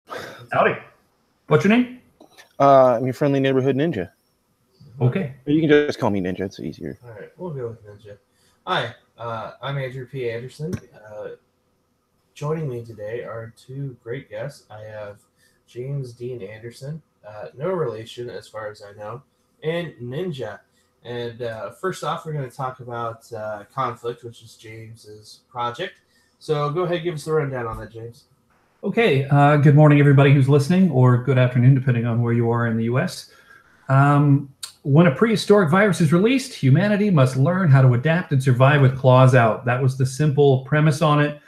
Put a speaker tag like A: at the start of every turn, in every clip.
A: Howdy. What's your name?
B: I'm your friendly neighborhood ninja.
A: Okay.
B: Or you can just call me Ninja. It's easier.
C: All right, we'll go with Ninja. Hi, I'm Andrew P. Anderson. Joining me today are two great guests. I have James Dean Anderson, no relation as far as I know, and Ninja. And first off, we're going to talk about Conflict, which is James's project. So go ahead, give us the rundown on that, James.
A: Okay. Good morning, everybody who's listening, or good afternoon, depending on where you are in the U.S. When a prehistoric virus is released, humanity must learn how to adapt and survive with claws out. That was the simple premise on it.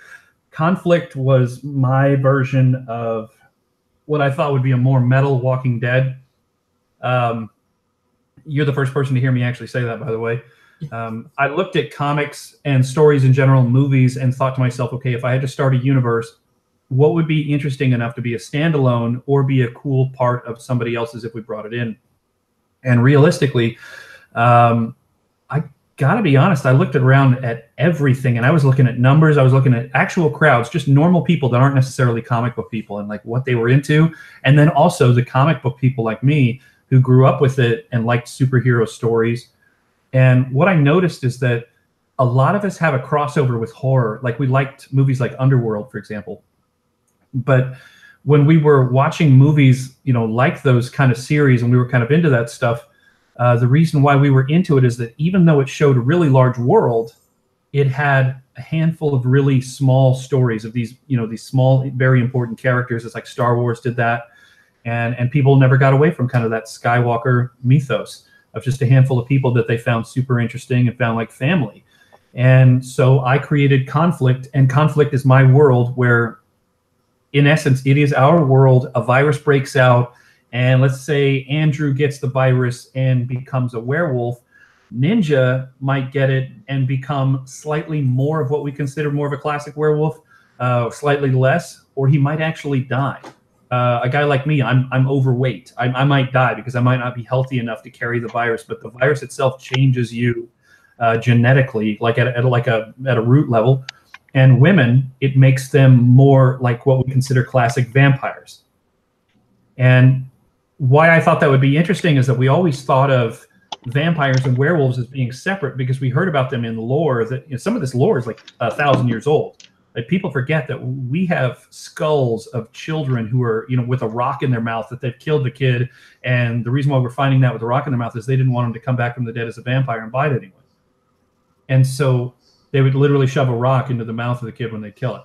A: Conflict was my version of what I thought would be a more metal Walking Dead. You're the first person to hear me actually say that, by the way. I looked at comics and stories in general, movies, and thought to myself, okay, if I had to start a universe, what would be interesting enough to be a standalone or be a cool part of somebody else's if we brought it in? And realistically, I got to be honest, I looked around at everything, and I was looking at numbers. I was looking at actual crowds, just normal people that aren't necessarily comic book people, and like what they were into. And then also the comic book people like me who grew up with it and liked superhero stories. And what I noticed is that a lot of us have a crossover with horror. Like we liked movies like Underworld, for example. But when we were watching movies, like those kind of series, and we were kind of into that stuff, the reason why we were into it is that even though it showed a really large world, it had a handful of really small stories of these small, very important characters. It's like Star Wars did that. And people never got away from kind of that Skywalker mythos of just a handful of people that they found super interesting and found like family. And so I created Conflict, and Conflict is my world where, in essence, it is our world. A virus breaks out, and let's say Andrew gets the virus and becomes a werewolf. Ninja might get it and become slightly more of what we consider more of a classic werewolf, slightly less, or he might actually die. A guy like me, I'm overweight. I might die because I might not be healthy enough to carry the virus, but the virus itself changes you genetically, like at a root level. And women, it makes them more like what we consider classic vampires. And why I thought that would be interesting is that we always thought of vampires and werewolves as being separate because we heard about them in lore. That some of this lore is like 1,000 years old. Like people forget that we have skulls of children who are, with a rock in their mouth, that they've killed the kid. And the reason why we're finding that with a rock in their mouth is they didn't want him to come back from the dead as a vampire and bite anyone. And so they would literally shove a rock into the mouth of the kid when they kill it.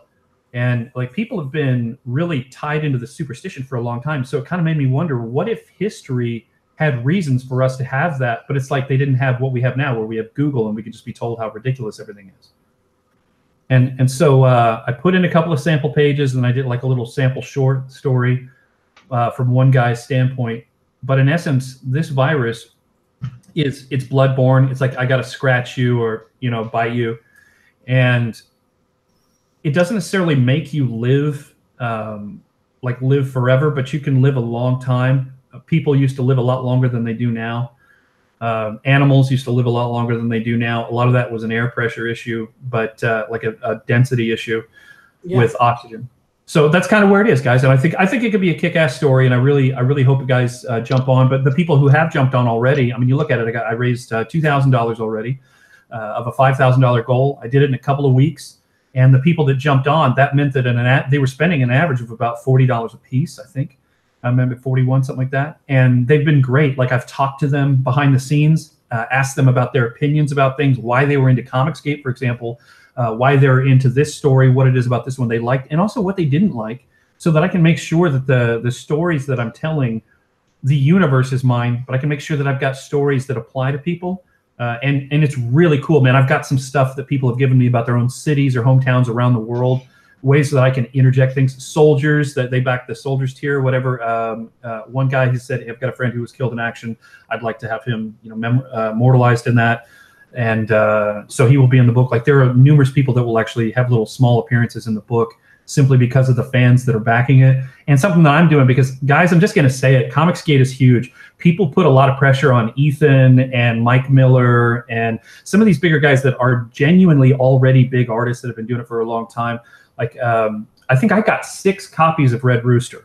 A: And like people have been really tied into the superstition for a long time. So it kind of made me wonder, what if history had reasons for us to have that, but it's like they didn't have what we have now, where we have Google and we can just be told how ridiculous everything is. And so I put in a couple of sample pages, and I did like a little sample short story from one guy's standpoint. But in essence, this virus it's bloodborne. It's like I got to scratch you or bite you, and it doesn't necessarily make you live live forever, but you can live a long time. People used to live a lot longer than they do now. Animals used to live a lot longer than they do now. A lot of that was an air pressure issue, but like a density issue with oxygen. So that's kind of where it is, guys. And I think it could be a kick-ass story, and I really hope you guys jump on. But the people who have jumped on already, I mean, you look at it. I raised $2,000 already of a $5,000 goal. I did it in a couple of weeks, and the people that jumped on, that meant that they were spending an average of about $40 a piece, I think. I remember 41, something like that. And they've been great. Like I've talked to them behind the scenes, asked them about their opinions about things, why they were into Comicsgate, for example, why they're into this story, what it is about this one they liked, and also what they didn't like, so that I can make sure that the stories that I'm telling, the universe is mine, but I can make sure that I've got stories that apply to people. And it's really cool, man. I've got some stuff that people have given me about their own cities or hometowns around the world, ways that I can interject things. Soldiers, that they back the soldiers tier, whatever. One guy who said, I've got a friend who was killed in action. I'd like to have him, immortalized in that. And so he will be in the book. Like there are numerous people that will actually have little small appearances in the book simply because of the fans that are backing it. And something that I'm doing, because guys, I'm just going to say it, Comicsgate is huge. People put a lot of pressure on Ethan and Mike Miller and some of these bigger guys that are genuinely already big artists that have been doing it for a long time. Like I think I got 6 copies of Red Rooster.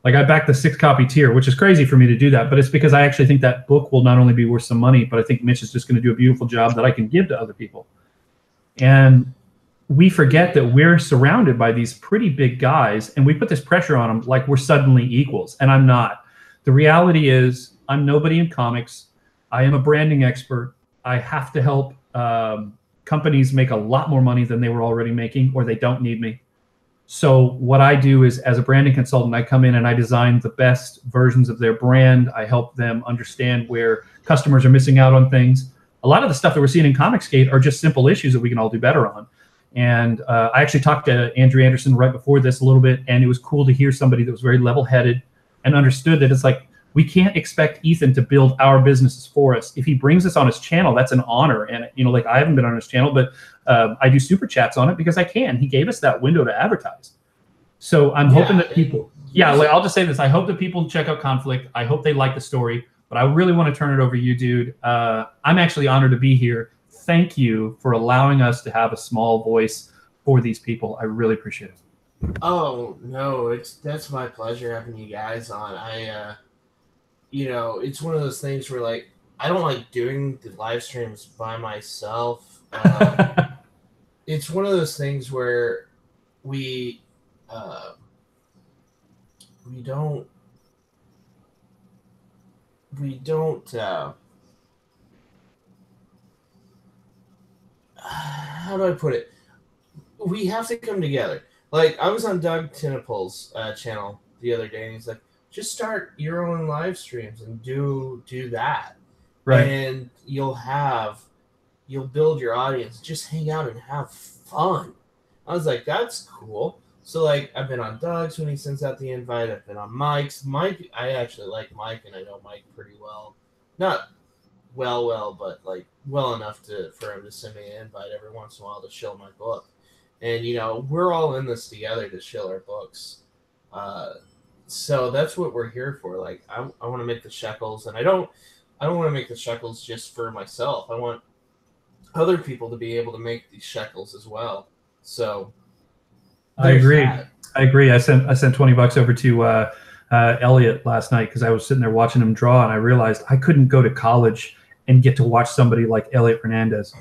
A: Like I backed the 6-copy tier, which is crazy for me to do that, but it's because I actually think that book will not only be worth some money, but I think Mitch is just going to do a beautiful job that I can give to other people. And we forget that we're surrounded by these pretty big guys, and we put this pressure on them like we're suddenly equals, and I'm not. The reality is I'm nobody in comics. I am a branding expert. I have to help companies make a lot more money than they were already making, or they don't need me. So what I do is, as a branding consultant, I come in and I design the best versions of their brand. I help them understand where customers are missing out on things. A lot of the stuff that we're seeing in Comicsgate are just simple issues that we can all do better on. And I actually talked to Andrew Anderson right before this a little bit, and it was cool to hear somebody that was very level-headed and understood that it's like, we can't expect Ethan to build our businesses for us. If he brings us on his channel, that's an honor. And, you know, like I haven't been on his channel, but I do super chats on it because I can. He gave us that window to advertise. So I'm hoping that people, like, I'll just say this. I hope that people check out Conflict. I hope they like the story, but I really want to turn it over to you, dude. I'm actually honored to be here. Thank you for allowing us to have a small voice for these people. I really appreciate it.
C: Oh, no, that's my pleasure having you guys on. You know, it's one of those things where, like, I don't like doing the live streams by myself. It's one of those things where we don't how do I put it? We have to come together. Like, I was on Doug Tinnaple's channel the other day, and he's like, just start your own live streams and do that.
A: Right.
C: And you'll build your audience. Just hang out and have fun. I was like, that's cool. So, like, I've been on Doug's when he sends out the invite. I've been on Mike's. Mike, I actually like Mike, and I know Mike pretty well. Not well, but, like, well enough for him to send me an invite every once in a while to shill my book. And, you know, we're all in this together to shill our books. So that's what we're here for. Like, I want to make the shekels, and I don't want to make the shekels just for myself. I want other people to be able to make these shekels as well. So
A: I agree. I sent $20 over to Elliot last night because I was sitting there watching him draw, and I realized I couldn't go to college and get to watch somebody like Elliot Hernandez. Do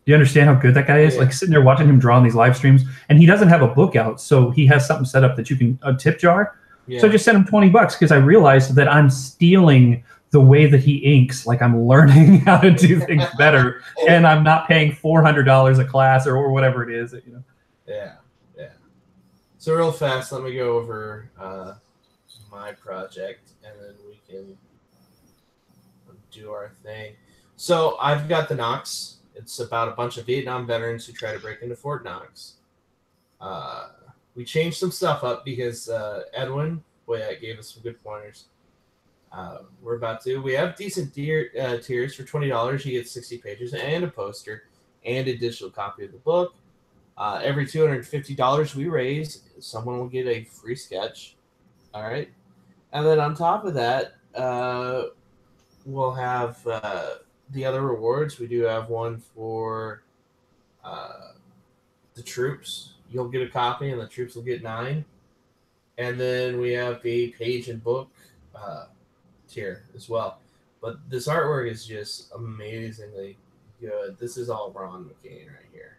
A: you understand how good that guy is? Yeah. Like, sitting there watching him draw on these live streams, and he doesn't have a book out, so he has something set up that you can a tip jar. Yeah. So I just sent him $20 because I realized that I'm stealing the way that he inks. Like, I'm learning how to do things better, and I'm not paying $400 a class or whatever it is. You know.
C: Yeah. So real fast, let me go over my project, and then we can do our thing. So I've got the Knox. It's about a bunch of Vietnam veterans who try to break into Fort Knox. We changed some stuff up because Edwin gave us some good pointers. We have decent tiers for $20. You get 60 pages and a poster and a digital copy of the book. Every $250 we raise, someone will get a free sketch. All right. And then on top of that, we'll have the other rewards. We do have one for the troops. You'll get a copy, and the troops will get 9. And then we have the page and book tier as well. But this artwork is just amazingly good. This is all Ron McCain right here.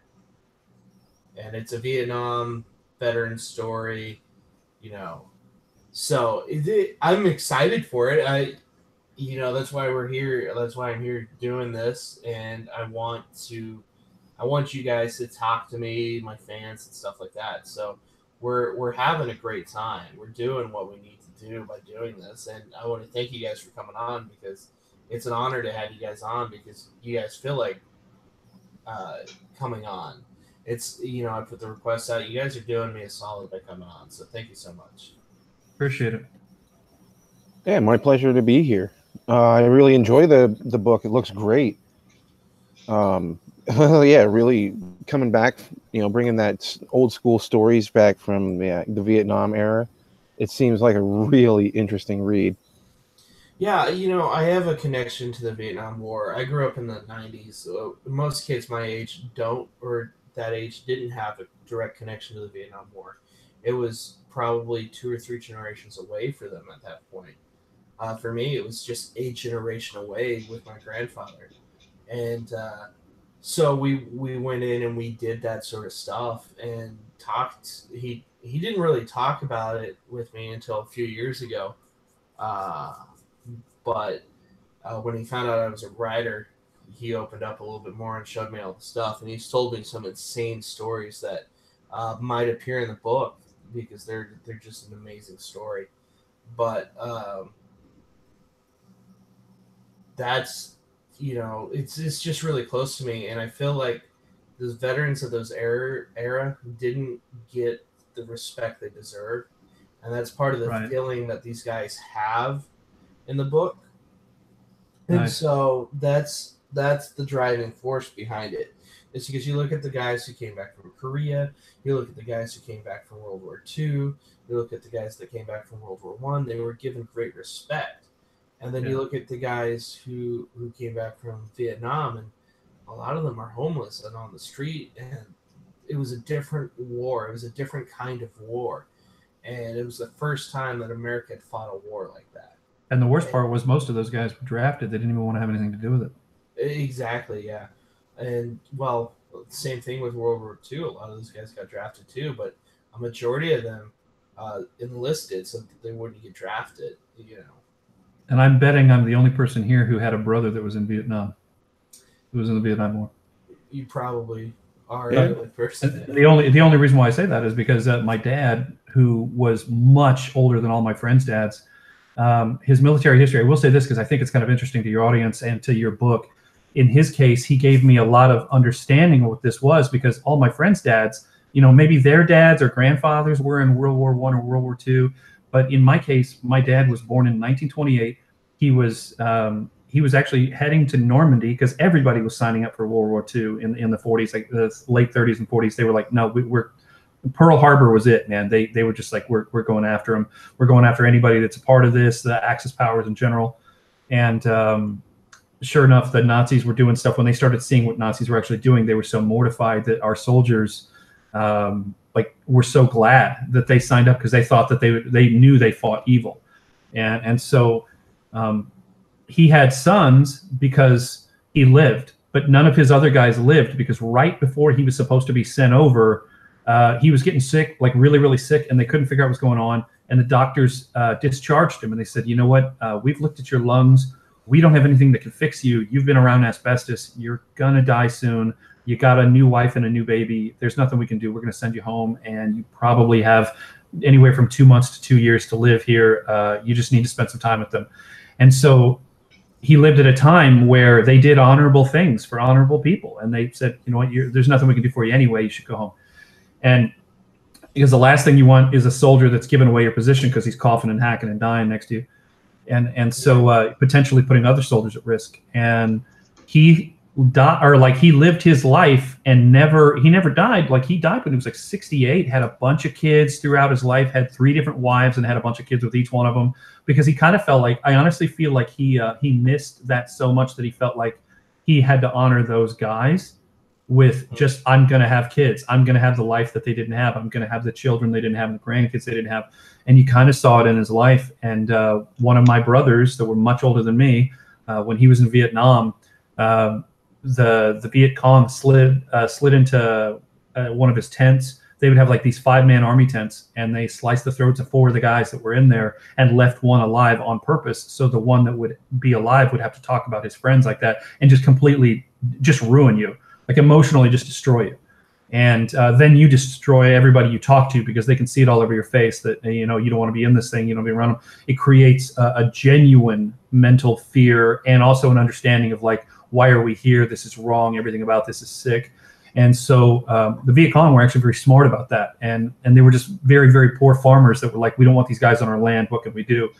C: And it's a Vietnam veteran story, you know. So I'm excited for it. That's why we're here. That's why I'm here doing this. And I want you guys to talk to me, my fans, and stuff like that. So we're having a great time. We're doing what we need to do by doing this, and I want to thank you guys for coming on because it's an honor to have you guys on because you guys feel like coming on. It's I put the request out. You guys are doing me a solid by coming on, so thank you so much.
A: Appreciate it.
B: Yeah, my pleasure to be here. I really enjoy the book. It looks great. Yeah, really coming back, bringing that old school stories back from the Vietnam era. It seems like a really interesting read.
C: Yeah, I have a connection to the Vietnam War. I grew up in the 90s. So most kids my age didn't have a direct connection to the Vietnam War. It was probably 2 or 3 generations away for them at that point. For me, it was just a generation away with my grandfather. And so we went in and we did that sort of stuff and talked. He didn't really talk about it with me until a few years ago. But when he found out I was a writer, he opened up a little bit more and showed me all the stuff. And he's told me some insane stories that might appear in the book because they're just an amazing story. But that's, you know, it's just really close to me. And I feel like those veterans of those era didn't get the respect they deserve. And that's part of the feeling that these guys have in the book. And so that's the driving force behind it. It's because you look at the guys who came back from Korea, you look at the guys who came back from World War II, you look at the guys that came back from World War I, they were given great respect. And then you look at the guys who came back from Vietnam, and a lot of them are homeless and on the street. And it was a different war. It was a different kind of war. And it was the first time that America had fought a war like that.
A: And the worst part was most of those guys were drafted. They didn't even want to have anything to do with it.
C: Exactly, yeah. And, well, same thing with World War II. A lot of those guys got drafted too, but a majority of them enlisted so that they wouldn't get drafted, you know.
A: And I'm betting I'm the only person here who had a brother that was in Vietnam, who was in the Vietnam War.
C: You probably are the only person.
A: The only reason why I say that is because my dad, who was much older than all my friends' dads, his military history, I will say this because I think it's kind of interesting to your audience and to your book. In his case, he gave me a lot of understanding of what this was because all my friends' dads, you know, maybe their dads or grandfathers were in World War I or World War II. But in my case, my dad was born in 1928. He was actually heading to Normandy because everybody was signing up for World War II in the 40s, like the late 30s and 40s. They were like, no, we're Pearl Harbor was it, man. They were just like, we're going after them. We're going after anybody that's a part of this, the Axis powers in general. And sure enough, the Nazis were doing stuff. When they started seeing what Nazis were actually doing, they were so mortified that our soldiers were so glad that they signed up because they thought that they knew they fought evil. And so he had sons because he lived, but none of his other guys lived because right before he was supposed to be sent over, he was getting sick, like really, really sick, and they couldn't figure out what's going on. And the doctors discharged him, and they said, you know what? We've looked at your lungs. We don't have anything that can fix you. You've been around asbestos. You're going to die soon. You got a new wife and a new baby. There's nothing we can do. We're going to send you home, and you probably have anywhere from 2 months to 2 years to live here. You just need to spend some time with them. And so he lived at a time where they did honorable things for honorable people. And they said, you know what, there's nothing we can do for you anyway. You should go home. And because the last thing you want is a soldier that's given away your position because he's coughing and hacking and dying next to you. And so potentially putting other soldiers at risk. And he lived his life and he never died. Like he died when he was like 68, had a bunch of kids throughout his life, had 3 different wives and had a bunch of kids with each one of them because he kind of felt like, I honestly feel like he missed that so much that he felt like he had to honor those guys with just, I'm going to have kids. I'm going to have the life that they didn't have. I'm going to have the children they didn't have and the grandkids they didn't have. And you kind of saw it in his life. And one of my brothers that were much older than me, when he was in Vietnam, the Viet Cong slid into one of his tents. They would have like these 5-man army tents, and they sliced the throats of 4 of the guys that were in there and left one alive on purpose. So the one that would be alive would have to talk about his friends like that and just completely just ruin you, like emotionally just destroy you. And then you destroy everybody you talk to because they can see it all over your face that, you know, you don't want to be in this thing, you don't want to be around them. It creates a genuine mental fear and also an understanding of like, why are we here? This is wrong. Everything about this is sick. And so the Viet Cong were actually very smart about that. And they were just very, very poor farmers that were like, we don't want these guys on our land. What can we do?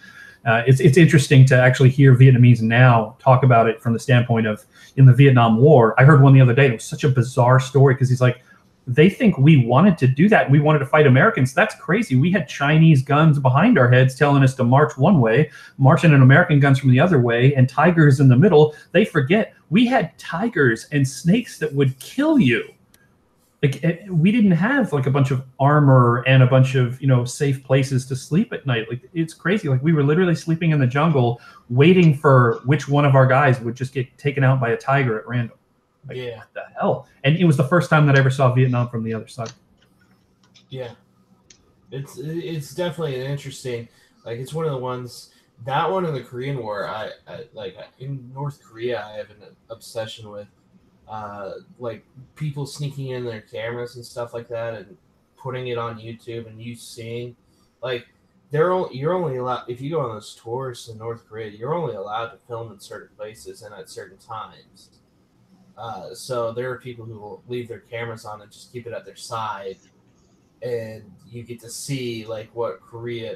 A: It's interesting to actually hear Vietnamese now talk about it from the standpoint of in the Vietnam War. I heard one the other day. It was such a bizarre story because he's like, they think we wanted to do that. We wanted to fight Americans. That's crazy. We had Chinese guns behind our heads telling us to march one way, marching in American guns from the other way, and tigers in the middle. They forget we had tigers and snakes that would kill you. like we didn't have like a bunch of armor and a bunch of safe places to sleep at night. Like it's crazy. Like we were literally sleeping in the jungle, waiting for which one of our guys would just get taken out by a tiger at random. Like,
C: Yeah.
A: what the hell? And it was the first time that I ever saw Vietnam from the other side.
C: Yeah. It's definitely an interesting. Like it's one of the ones. That one in the Korean War, I like in North Korea. I have an obsession with, like people sneaking in their cameras and stuff like that, and putting it on YouTube, and you seeing, like, you're only allowed if you go on those tours in North Korea, you're only allowed to film in certain places and at certain times. So there are people who will leave their cameras on and just keep it at their side, and you get to see like what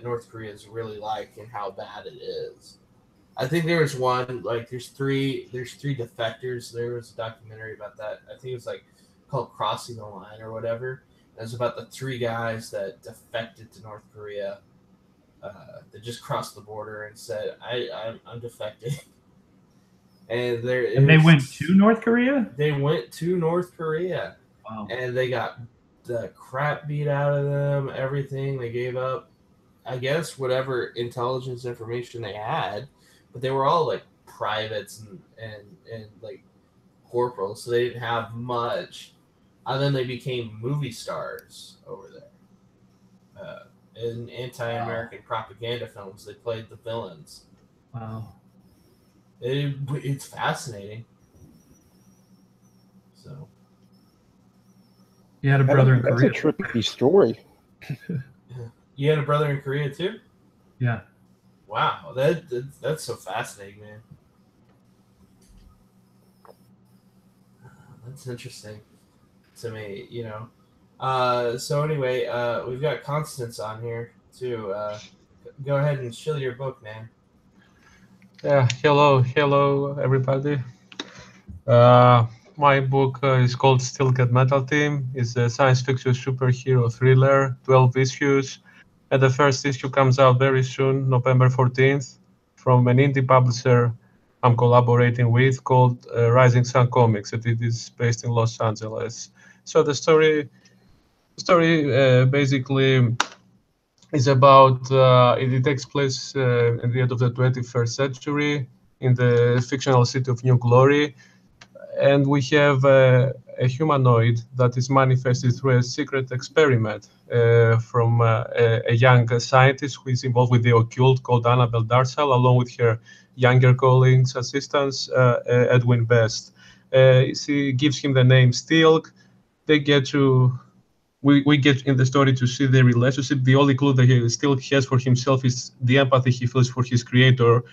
C: North Korea is really like and how bad it is. I think there was one like there's three defectors. There was a documentary about that. I think it was like called Crossing the Line or whatever. It was about the three guys that defected to North Korea. That just crossed the border and said, I'm defecting. And
A: they went to North Korea?
C: They went to North Korea.
A: Wow.
C: And they got the crap beat out of them, everything. They gave up, I guess, whatever intelligence information they had, but they were all like privates and like corporals, so they didn't have much. And then they became movie stars over there. In anti-American propaganda films, they played the villains.
A: Wow.
C: It's fascinating. So.
A: You had a brother in Korea.
B: That's a trippy story.
C: You had a brother in Korea too?
A: Yeah.
C: Wow, that's so fascinating, man. That's interesting to me, So anyway, we've got Constance on here too. Go ahead and show your book, man.
D: Yeah, hello everybody. My book is called Still Get Metal Team. It's a science fiction superhero thriller, 12 issues. And the first issue comes out very soon, November 14th, from an indie publisher I'm collaborating with called Rising Sun Comics. It is based in Los Angeles. So the story basically is about, it takes place in the end of the 21st century in the fictional city of New Glory. And we have a humanoid that is manifested through a secret experiment from a young scientist who is involved with the occult called Annabelle Darsal, along with her younger colleagues, assistants, Edwin Best. She gives him the name Stilk. They get to, we get in the story to see their relationship. The only clue that Stilk has for himself is the empathy he feels for his creator.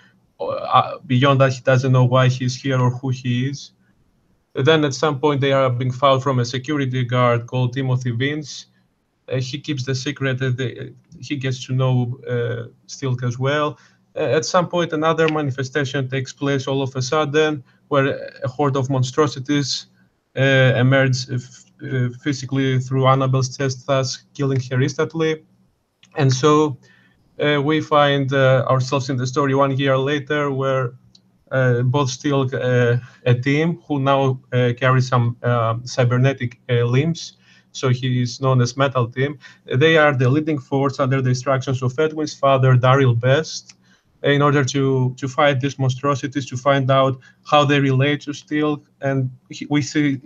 D: Beyond that, he doesn't know why he's here or who he is. Then at some point, they are being found from a security guard called Timothy Vince. He keeps the secret. He gets to know Stilk as well. At some point, another manifestation takes place all of a sudden, where a horde of monstrosities emerge physically through Annabelle's chest, thus killing her instantly. And so we find ourselves in the story 1 year later, where both still a team who now carries some cybernetic limbs. So he is known as Metal Team. They are the leading force under the instructions of Edwin's father, Daryl Best, in order to fight these monstrosities, to find out how they relate to Stilk. And we see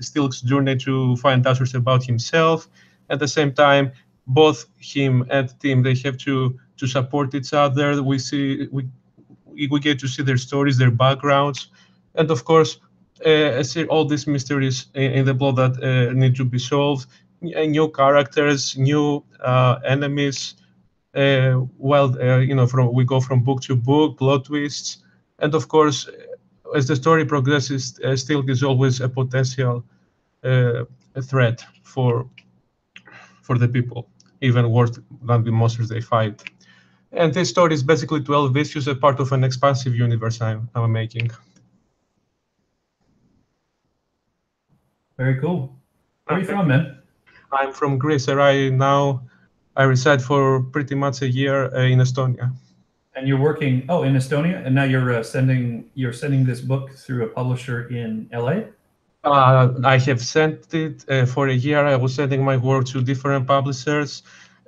D: Stilk's journey to find answers about himself. At the same time, both him and team, they have to support each other. We get to see their stories, their backgrounds, and of course, all these mysteries in the plot that need to be solved. New characters, new enemies. We go from book to book, plot twists, and of course, as the story progresses, Stilk is always a potential threat for the people, even worse than the monsters they fight. And this story is basically 12 issues, a part of an expansive universe I'm making.
A: Very cool. Where are you from, man?
D: I'm from Greece. I reside for pretty much a year in Estonia.
A: And you're working in Estonia, and now you're sending this book through a publisher in LA?
D: I have sent it for a year. I was sending my work to different publishers,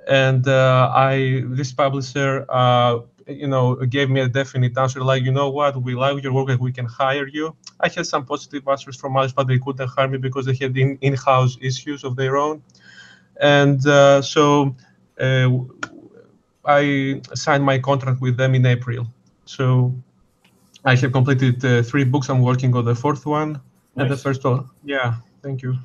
D: and this publisher, gave me a definite answer. Like, you know what, we like your work and we can hire you. I had some positive answers from others, but they couldn't hire me because they had in-house issues of their own. And so I signed my contract with them in April. So I have completed 3 books. I'm working on the 4th one. And the
A: Nice.
D: first one. Yeah, thank you.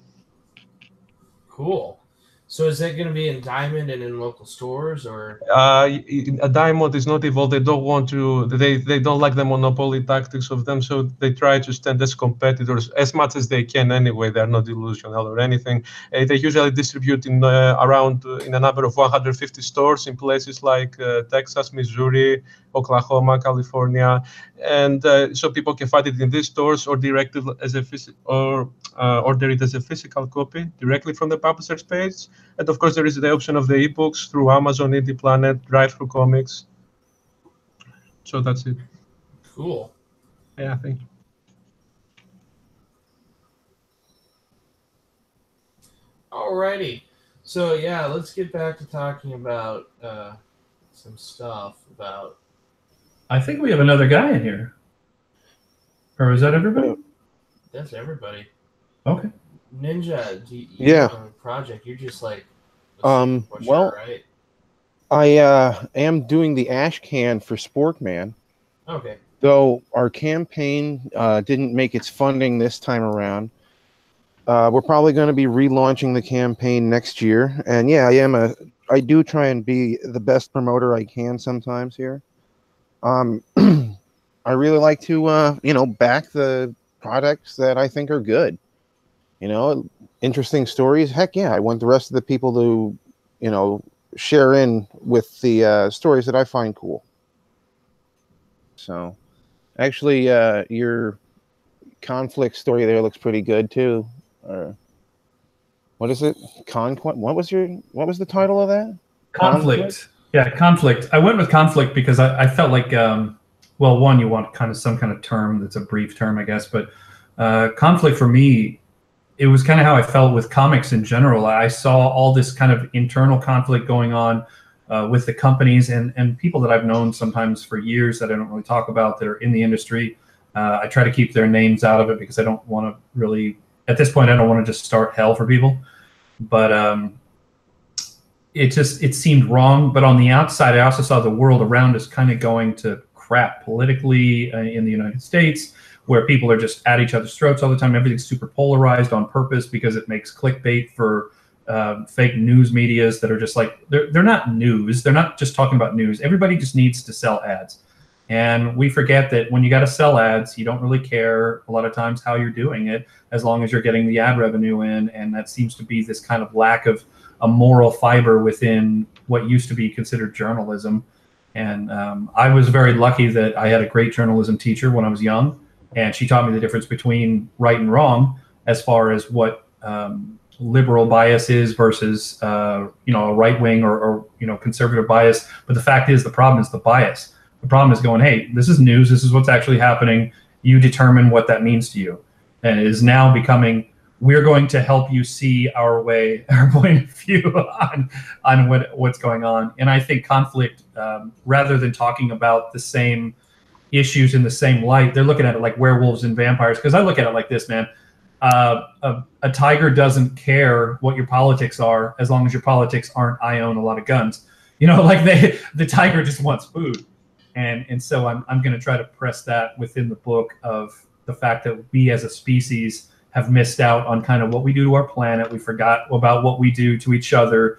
C: Cool. So is that going to be in Diamond and in local stores, or?
D: A Diamond is not involved. They don't want to. They don't like the monopoly tactics of them. So they try to stand as competitors as much as they can. Anyway, they're not delusional or anything. They usually distribute in around in a number of 150 stores in places like Texas, Missouri, Oklahoma, California, and so people can find it in these stores or directly as a order it as a physical copy directly from the publisher's page. And of course, there is the option of the ebooks through Amazon, Indie Planet, Drive-Thru Comics. So that's it.
C: Cool.
D: Yeah, thank you.
C: Alrighty. So yeah, let's get back to talking about some stuff about.
A: I think we have another guy in here. Or is that everybody?
C: That's everybody.
A: Okay.
C: Ninja, you
B: Yeah.
C: have a project. You're just like.
B: Well,
C: right?
B: I am doing the ash can for Sporkman,
C: Okay.
B: though our campaign didn't make its funding this time around. We're probably going to be relaunching the campaign next year, and yeah, I do try and be the best promoter I can sometimes here. I really like to back the products that I think are good. Interesting stories. Heck yeah, I want the rest of the people to, share in with the stories that I find cool. So, actually, your conflict story there looks pretty good too. What is it? Conquest. What was the title of that?
A: Conflict. Yeah, conflict. I went with conflict because I felt like, well, one, you want kind of some kind of term that's a brief term, I guess, but conflict for me, it was kind of how I felt with comics in general. I saw all this kind of internal conflict going on with the companies and people that I've known sometimes for years that I don't really talk about that are in the industry. I try to keep their names out of it because I don't want to really, at this point, I don't want to just start hell for people. But it seemed wrong. But on the outside, I also saw the world around us kind of going to crap politically in the United States, where people are just at each other's throats all the time. Everything's super polarized on purpose because it makes clickbait for fake news medias that are just like, they're not news. They're not just talking about news. Everybody just needs to sell ads. And we forget that when you got to sell ads, you don't really care a lot of times how you're doing it, as long as you're getting the ad revenue in. And that seems to be this kind of lack of a moral fiber within what used to be considered journalism. And I was very lucky that I had a great journalism teacher when I was young. And she taught me the difference between right and wrong as far as what liberal bias is versus, a right wing or conservative bias. But the fact is, the problem is the bias. The problem is going, hey, this is news. This is what's actually happening. You determine what that means to you. And it is now becoming, we're going to help you see our point of view on what's going on. And I think conflict, rather than talking about the same issues in the same light, they're looking at it like werewolves and vampires. Because I look at it like this, man. A tiger doesn't care what your politics are as long as your politics aren't, I own a lot of guns. The tiger just wants food. And so I'm going to try to press that within the book of the fact that we as a species have missed out on kind of what we do to our planet. We forgot about what we do to each other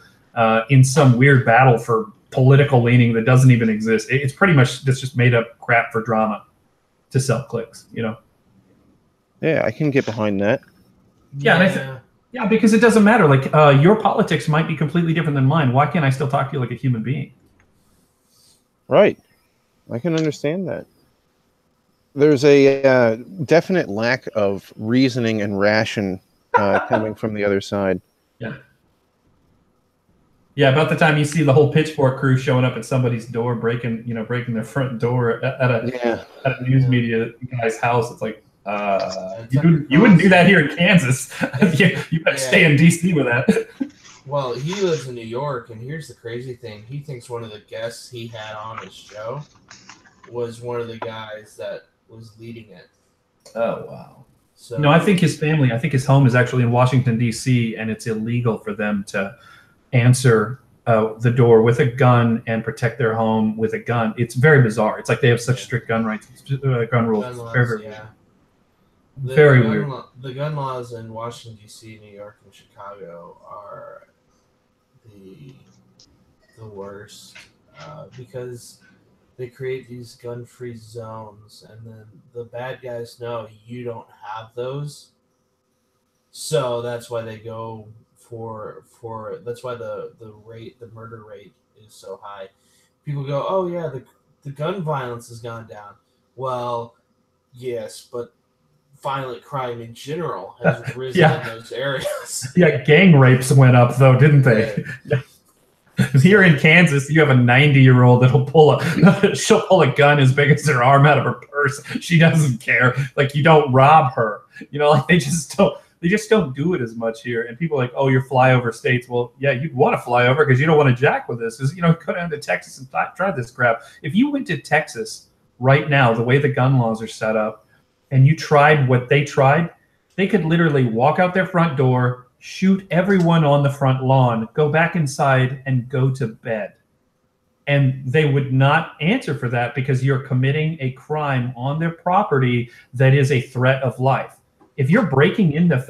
A: in some weird battle for political leaning that doesn't even exist. It's pretty much just made up crap for drama to sell clicks,
B: Yeah, I can get behind that.
A: Yeah, because it doesn't matter. Like your politics might be completely different than mine. Why can't I still talk to you like a human being?
B: Right. I can understand that. There's a definite lack of reasoning and ration coming from the other side.
A: Yeah, about the time you see the whole pitchfork crew showing up at somebody's door, breaking their front door at a news media guy's house, it's like, You wouldn't do that here in Kansas. You better stay in D.C. with that.
C: Well, he lives in New York, and here's the crazy thing. He thinks one of the guests he had on his show was one of the guys that was leading it.
A: Oh, wow.
C: So,
A: no, I think his home is actually in Washington, D.C., and it's illegal for them to answer the door with a gun and protect their home with a gun. It's very bizarre. It's like they have such strict gun rights, gun rules.
C: Gun laws,
A: very
C: yeah.
A: Very weird.
C: The gun laws in Washington, D.C., New York, and Chicago are the worst because they create these gun-free zones, and then the bad guys know you don't have those, so that's why they go for that's why the murder rate is so high. People go, oh yeah, the gun violence has gone down. Well, yes, but violent crime in general has risen in those areas.
A: Yeah, gang rapes went up though, didn't they? Yeah. Here in Kansas, you have a 90-year-old that'll she'll pull a gun as big as her arm out of her purse. She doesn't care. Like, you don't rob her. Like they just don't do it as much here. And people are like, oh, you're flyover states. Well, yeah, you'd want to fly over because you don't want to jack with this. Because go down to Texas and try this crap. If you went to Texas right now, the way the gun laws are set up, and you tried what they tried, they could literally walk out their front door, shoot everyone on the front lawn, go back inside, and go to bed. And they would not answer for that because you're committing a crime on their property that is a threat of life. If you're breaking into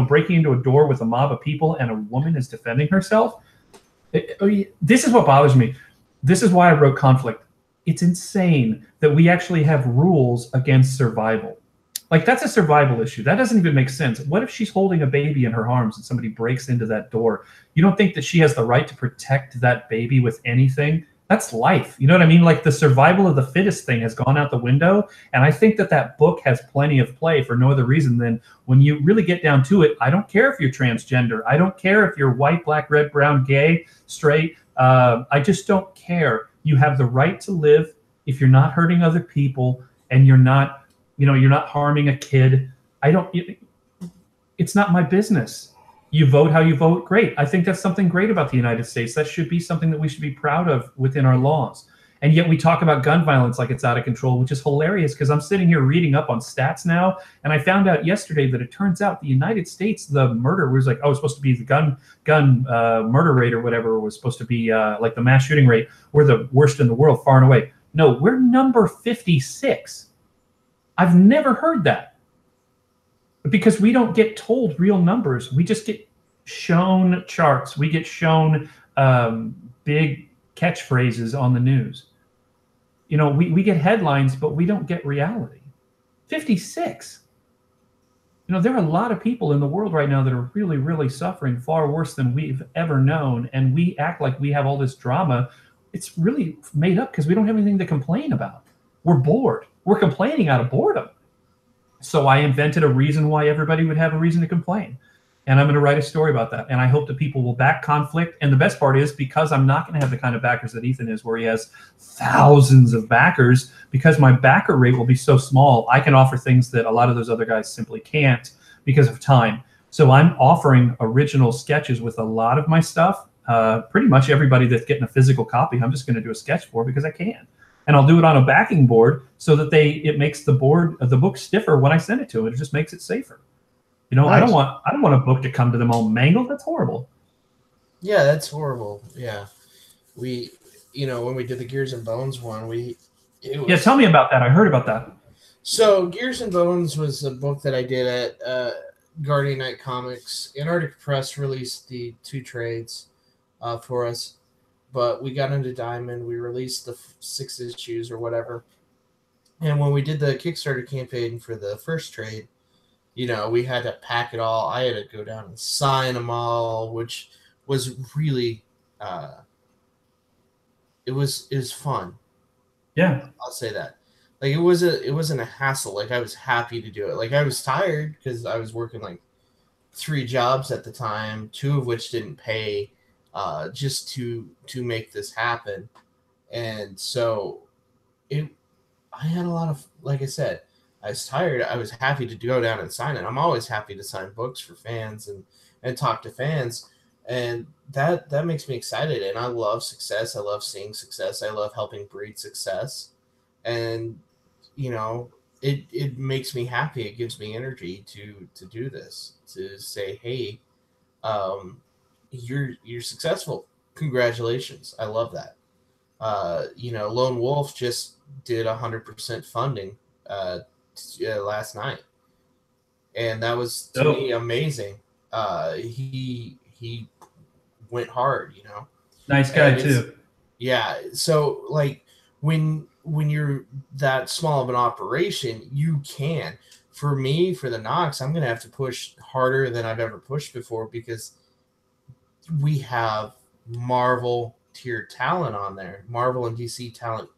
A: breaking into a door with a mob of people and a woman is defending herself, this is what bothers me. This is why I wrote Conflict. It's insane that we actually have rules against survival. Like, that's a survival issue. That doesn't even make sense. What if she's holding a baby in her arms and somebody breaks into that door? You don't think that she has the right to protect that baby with anything? That's life. You know what I mean? Like, the survival of the fittest thing has gone out the window. And I think that book has plenty of play for no other reason than when you really get down to it, I don't care if you're transgender. I don't care if you're white, black, red, brown, gay, straight. I just don't care. You have the right to live if you're not hurting other people and you're not harming a kid. It's not my business. You vote how you vote, great. I think that's something great about the United States. That should be something that we should be proud of within our laws. And yet we talk about gun violence like it's out of control, which is hilarious because I'm sitting here reading up on stats now, and I found out yesterday that it turns out the United States, the murder was like, it's supposed to be the gun murder rate or whatever was supposed to be like the mass shooting rate. We're the worst in the world, far and away. No, we're number 56. I've never heard that because we don't get told real numbers. We just get shown charts. We get shown big catchphrases on the news. We get headlines, but we don't get reality. 56. There are a lot of people in the world right now that are really, really suffering far worse than we've ever known. And we act like we have all this drama. It's really made up because we don't have anything to complain about. We're bored. We're complaining out of boredom. So I invented a reason why everybody would have a reason to complain. And I'm going to write a story about that. And I hope that people will back Conflict. And the best part is, because I'm not going to have the kind of backers that Ethan is, where he has thousands of backers, because my backer rate will be so small, I can offer things that a lot of those other guys simply can't because of time. So I'm offering original sketches with a lot of my stuff. Pretty much everybody that's getting a physical copy, I'm just going to do a sketch for because I can. And I'll do it on a backing board so that it makes the book stiffer when I send it to them. It just makes it safer. Nice. I don't want a book to come to them all mangled. That's horrible.
C: Yeah, that's horrible. Yeah. When we did the Gears and Bones one,
A: tell me about that. I heard about that.
C: So Gears and Bones was a book that I did at Guardian Knight Comics. Antarctic Press released the 2 trades for us, but we got into Diamond. We released the 6 issues or whatever. And when we did the Kickstarter campaign for the first trade, we had to pack it all. I had to go down and sign them all, which was really, it was fun.
A: Yeah,
C: I'll say that. Like, it wasn't a hassle. Like, I was happy to do it. Like, I was tired because I was working like 3 jobs at the time, 2 of which didn't pay, just to make this happen. And so I had a lot of, like I said, I was tired. I was happy to go down and sign it. I'm always happy to sign books for fans and talk to fans, and that makes me excited. And I love success. I love seeing success. I love helping breed success, and it makes me happy. It gives me energy to do this. To say, hey, you're successful. Congratulations. I love that. Lone Wolf just did 100% funding last night, and that was to me amazing. He went hard,
A: Nice guy too.
C: Yeah, so like when you're that small of an operation, you can. For me, for the Knox, I'm gonna have to push harder than I've ever pushed before because we have Marvel tier talent on there, Marvel and DC talent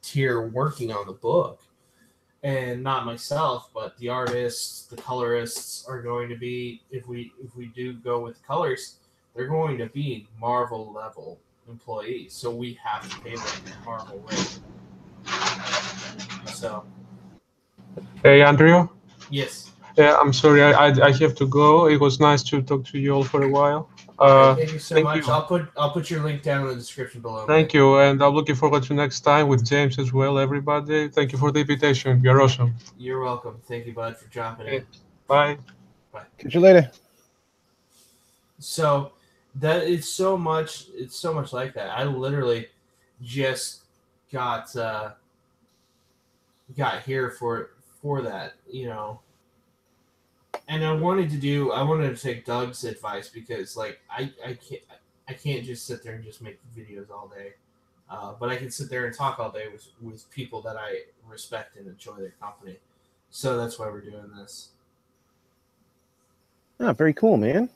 C: tier working on the book. And not myself, but the artists, the colorists are going to be, if we do go with colors, they're going to be Marvel level employees. So we have to pay them Marvel rate. So.
D: Hey, Andrew.
C: Yes.
D: Yeah, I'm sorry. I have to go. It was nice to talk to you all for a while.
C: Thank you so much. I'll put your link down in the description below.
D: Thank you, and I'm looking forward to next time with James as well. Everybody, thank you for the invitation. You're awesome.
C: You're welcome. Thank you, bud, for dropping in.
D: Bye.
C: Bye.
B: Catch you later.
C: So that it's so much like that. I literally just got here for that, And I wanted to take Doug's advice because like I can't just sit there and just make videos all day. But I can sit there and talk all day with people that I respect and enjoy their company. So that's why we're doing this.
B: Oh, very cool, man.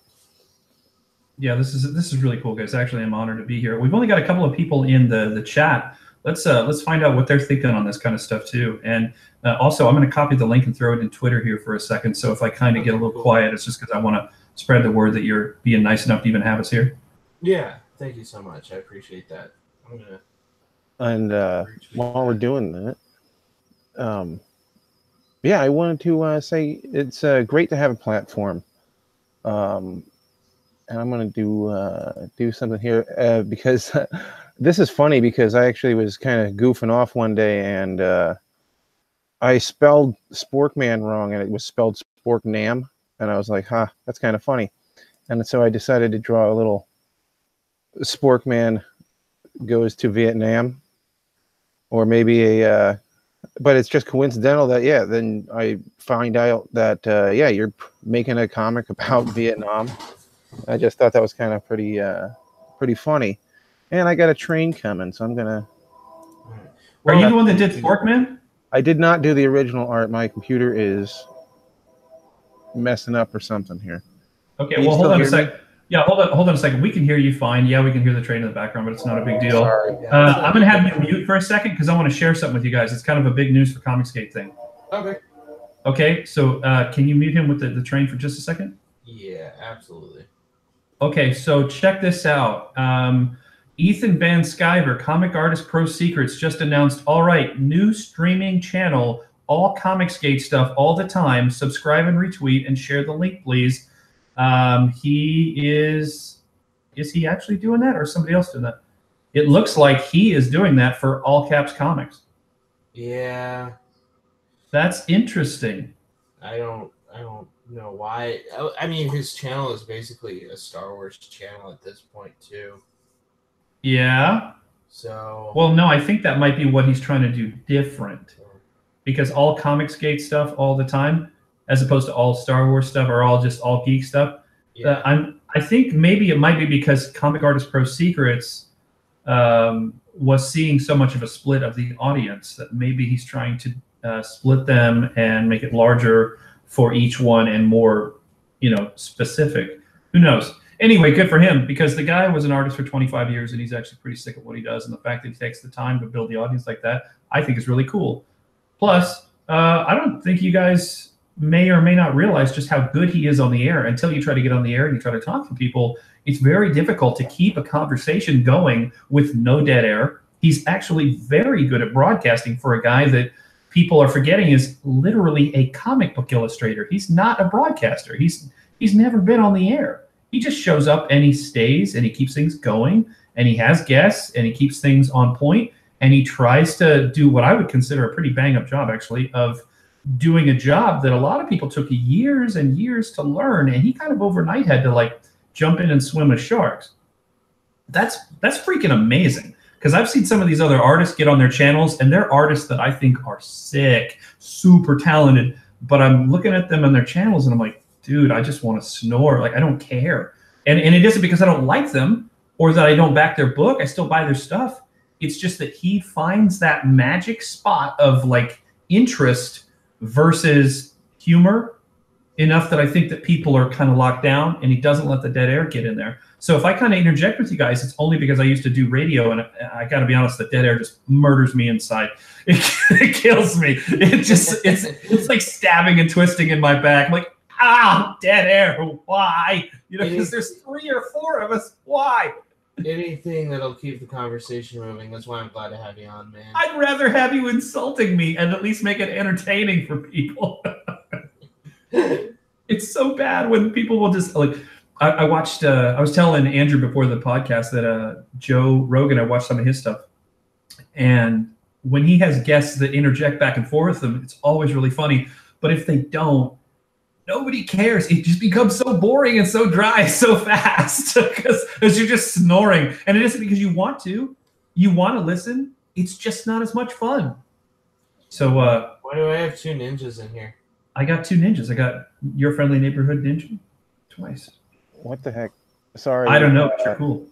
A: Yeah, this is really cool, guys. Actually, I'm honored to be here. We've only got a couple of people in the chat. Let's find out what they're thinking on this kind of stuff too. And also, I'm going to copy the link and throw it in Twitter here for a second. So if I kind of get a little quiet, it's just because I want to spread the word that you're being nice enough to even have us here.
C: Yeah, thank you so much. I appreciate that. I'm gonna.
B: And while we're doing that, yeah, I wanted to say it's great to have a platform. And I'm going to do something here because this is funny because I actually was kind of goofing off one day and I spelled Sporkman wrong and it was spelled Sporknam. And I was like, that's kind of funny. And so I decided to draw a little Sporkman goes to Vietnam, or maybe but it's just coincidental that, then I find out that, you're making a comic about Vietnam. I just thought that was kind of pretty funny. And I got a train coming, so I'm going to...
A: Are you the one that did Sporkman?
B: I did not do the original art. My computer is messing up or something here.
A: Okay, well, hold on a second. Yeah, hold on a second. We can hear you fine. Yeah, we can hear the train in the background, but it's not a big deal.
B: Sorry.
A: I'm going to have you mute for a second because I want to share something with you guys. It's kind of a big news for Comicsgate thing.
C: Okay.
A: Okay, so can you mute him with the train for just a second?
C: Yeah, absolutely.
A: Okay, so check this out. Ethan Van Sciver, Comic Artist Pro Secrets, just announced, all right, new streaming channel, all Comicsgate stuff all the time. Subscribe and retweet and share the link, please. He is he actually doing that or is somebody else doing that? It looks like he is doing that for All Caps Comics.
C: Yeah.
A: That's interesting.
C: I don't know why. I mean, his channel is basically a Star Wars channel at this point too.
A: Yeah.
C: So.
A: Well, no, I think that might be what he's trying to do different, because all Comicsgate stuff all the time, as opposed to all Star Wars stuff or all geek stuff.
C: Yeah.
A: I think maybe it might be because Comic Artist Pro Secrets was seeing so much of a split of the audience that maybe he's trying to split them and make it larger for each one and more, specific. Who knows? Anyway, good for him, because the guy was an artist for 25 years and he's actually pretty sick of what he does. And the fact that he takes the time to build the audience like that, I think is really cool. Plus, I don't think you guys may or may not realize just how good he is on the air. Until you try to get on the air and you try to talk to people, it's very difficult to keep a conversation going with no dead air. He's actually very good at broadcasting for a guy that people are forgetting is literally a comic book illustrator. He's not a broadcaster. He's never been on the air. He just shows up and he stays and he keeps things going and he has guests and he keeps things on point and he tries to do what I would consider a pretty bang up job, actually, of doing a job that a lot of people took years and years to learn, and he kind of overnight had to like jump in and swim with sharks. That's freaking amazing, because I've seen some of these other artists get on their channels and they're artists that I think are sick, super talented, but I'm looking at them on their channels and I'm like, dude, I just want to snore. Like, I don't care. And it isn't because I don't like them or that I don't back their book. I still buy their stuff. It's just that he finds that magic spot of like interest versus humor enough that I think that people are kind of locked down, and he doesn't let the dead air get in there. So if I kind of interject with you guys, it's only because I used to do radio, and I got to be honest, the dead air just murders me inside. It kills me. It's like stabbing and twisting in my back. I'm like, dead air. Why? You know, because there's 3 or 4 of us. Why?
C: Anything that'll keep the conversation moving. That's why I'm glad to have you on, man.
A: I'd rather have you insulting me and at least make it entertaining for people. It's so bad when people will just like. I watched. I was telling Andrew before the podcast that Joe Rogan. I watched some of his stuff, and when he has guests that interject back and forth with them, it's always really funny. But if they don't, nobody cares. It just becomes so boring and so dry so fast because you're just snoring. And it isn't because you want to. You want to listen. It's just not as much fun. So
C: why do I have 2 ninjas in here?
A: I got 2 ninjas. I got your friendly neighborhood ninja twice.
B: What the heck? Sorry.
A: I don't know, but you're cool.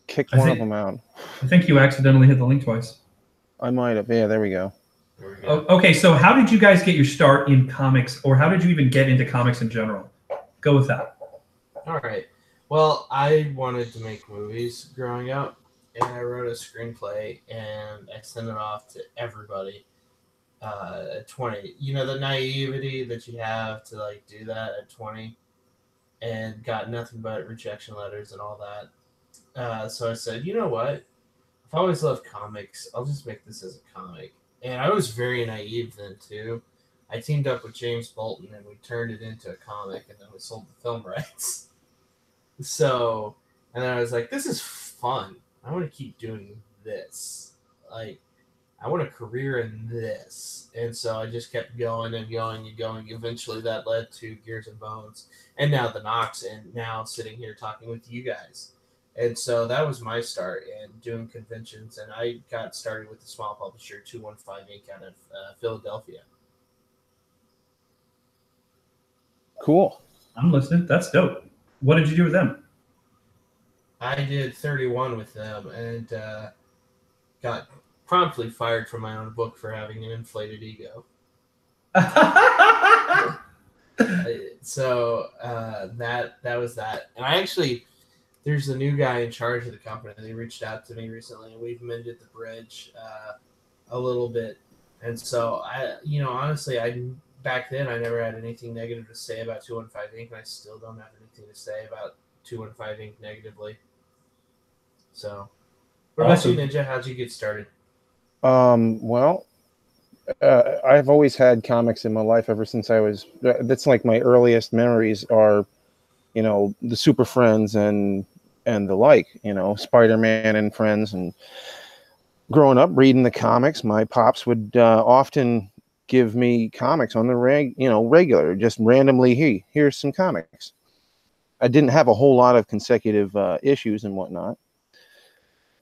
B: Kicked one of them out.
A: I think you accidentally hit the link twice.
B: I might have. Yeah, there we go.
A: Okay, so how did you guys get your start in comics, or how did you even get into comics in general? Go with that.
C: All right. Well, I wanted to make movies growing up, and I wrote a screenplay, and I sent it off to everybody at 20. You know, the naivety that you have to like do that at 20, and got nothing but rejection letters and all that. So I said, you know what? I've always loved comics. I'll just make this as a comic. And I was very naive then, too. I teamed up with James Bolton, and we turned it into a comic, and then we sold the film rights. So, and then I was like, this is fun. I want to keep doing this. Like, I want a career in this. And so I just kept going and going and going. Eventually, that led to Gears and Bones, and now the Knox, and now sitting here talking with you guys. And so that was my start in doing conventions, and I got started with a small publisher, 215 Inc. out of Philadelphia.
B: Cool.
A: I'm listening. That's dope. What did you do with them?
C: I did 31 with them, and got promptly fired from my own book for having an inflated ego. So that was that. And I actually... There's a new guy in charge of the company. They reached out to me recently, and we've mended the bridge a little bit. And so honestly, back then I never had anything negative to say about 215 Inc. and I still don't have anything to say about 215 Inc. negatively. So, what about you, Ninja? How'd you get started?
B: Well, I've always had comics in my life ever since I was. That's like my earliest memories are, the Super Friends and the like, Spider-Man and Friends. And growing up reading the comics, my pops would often give me comics on the regular, just randomly. Hey, here's some comics. I didn't have a whole lot of consecutive issues and whatnot.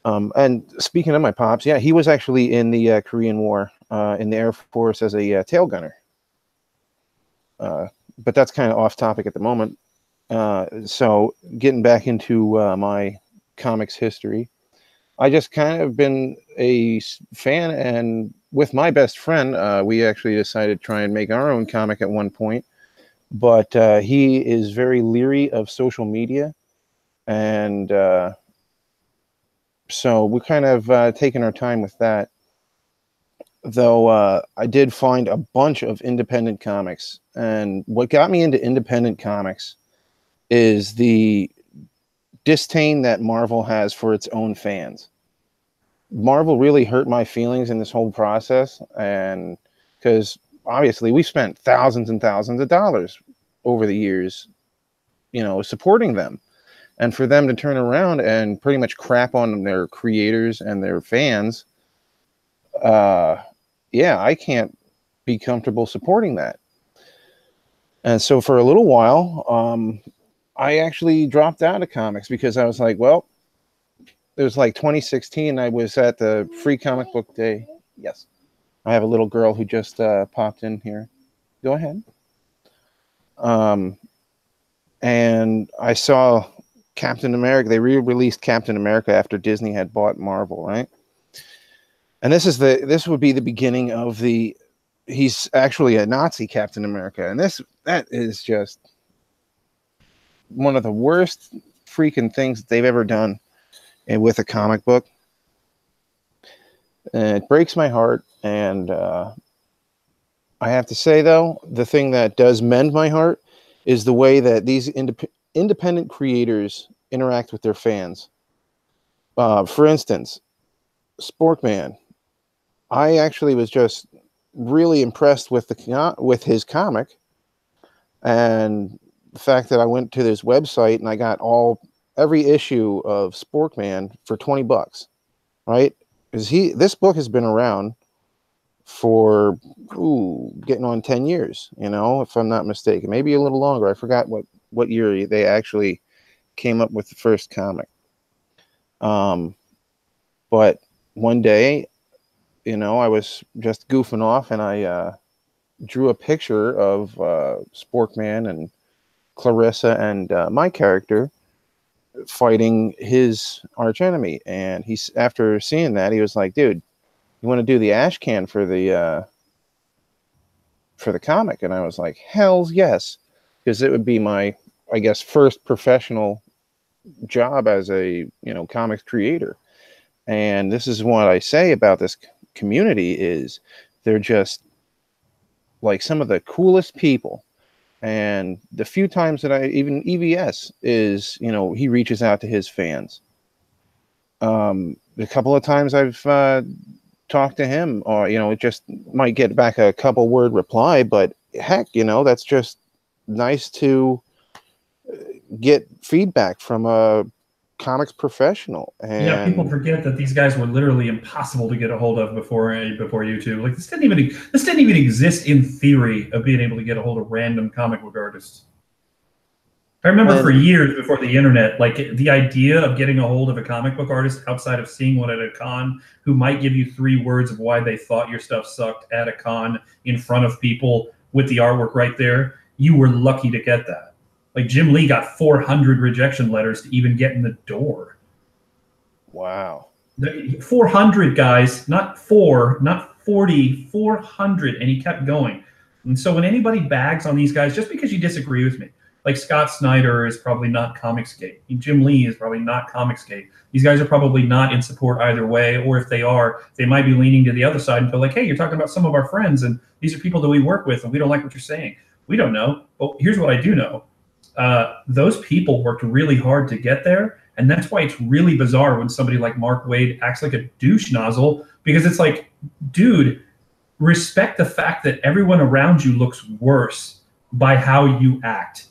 B: And speaking of my pops, yeah, he was actually in the Korean War in the Air Force as a tail gunner. But that's kind of off topic at the moment. So getting back into my comics history, I just kind of been a fan, and with my best friend, we actually decided to try and make our own comic at one point, but he is very leery of social media, and so we kind of taken our time with that, though I did find a bunch of independent comics, and what got me into independent comics is the disdain that Marvel has for its own fans. Marvel really hurt my feelings in this whole process, and because obviously we spent thousands and thousands of dollars over the years, you know, supporting them. And for them to turn around and pretty much crap on their creators and their fans, yeah, I can't be comfortable supporting that. And so for a little while, I actually dropped out of comics because I was like, well, it was like 2016. I was at the Free Comic Book Day. Yes. I have a little girl who just popped in here. Go ahead. And I saw Captain America. They re-released Captain America after Disney had bought Marvel, right? And this would be the beginning of the, he's actually a Nazi Captain America. And that is just one of the worst freaking things that they've ever done with a comic book. And it breaks my heart. And I have to say, though, the thing that does mend my heart is the way that these independent creators interact with their fans. For instance, Sporkman. I actually was just really impressed with his comic, and the fact that I went to this website and I got every issue of Sporkman for $20, right? Because this book has been around for getting on 10 years, you know, if I'm not mistaken, maybe a little longer. I forgot what year they actually came up with the first comic. But one day, you know, I was just goofing off and I drew a picture of Sporkman and Clarissa and my character fighting his archenemy. And after seeing that, he was like, dude, you want to do the ash can for the comic? And I was like, hells yes, because it would be my, I guess, first professional job as a, you know, comics creator. And this is what I say about this community is they're just like some of the coolest people. And the few times that even EVS is, you know, he reaches out to his fans. A couple of times I've talked to him, or, you know, it just might get back a couple word reply, but heck, you know, that's just nice to get feedback from a comics professional. And
A: yeah, people forget that these guys were literally impossible to get a hold of before YouTube. Like this didn't even exist in theory of being able to get a hold of random comic book artists. I remember for years before the internet, like the idea of getting a hold of a comic book artist outside of seeing one at a con who might give you 3 words of why they thought your stuff sucked at a con in front of people with the artwork right there, you were lucky to get that. Like Jim Lee got 400 rejection letters to even get in the door.
B: Wow.
A: 400 guys, not 4, not 40, 400, and he kept going. And so when anybody bags on these guys, just because you disagree with me, like Scott Snyder is probably not Comicsgate. Jim Lee is probably not Comicsgate. These guys are probably not in support either way, or if they are, they might be leaning to the other side and feel like, hey, you're talking about some of our friends, and these are people that we work with, and we don't like what you're saying. We don't know. But here's what I do know. Those people worked really hard to get there, and that's why it's really bizarre when somebody like Mark Waid acts like a douche nozzle, because it's like, dude, respect the fact that everyone around you looks worse by how you act.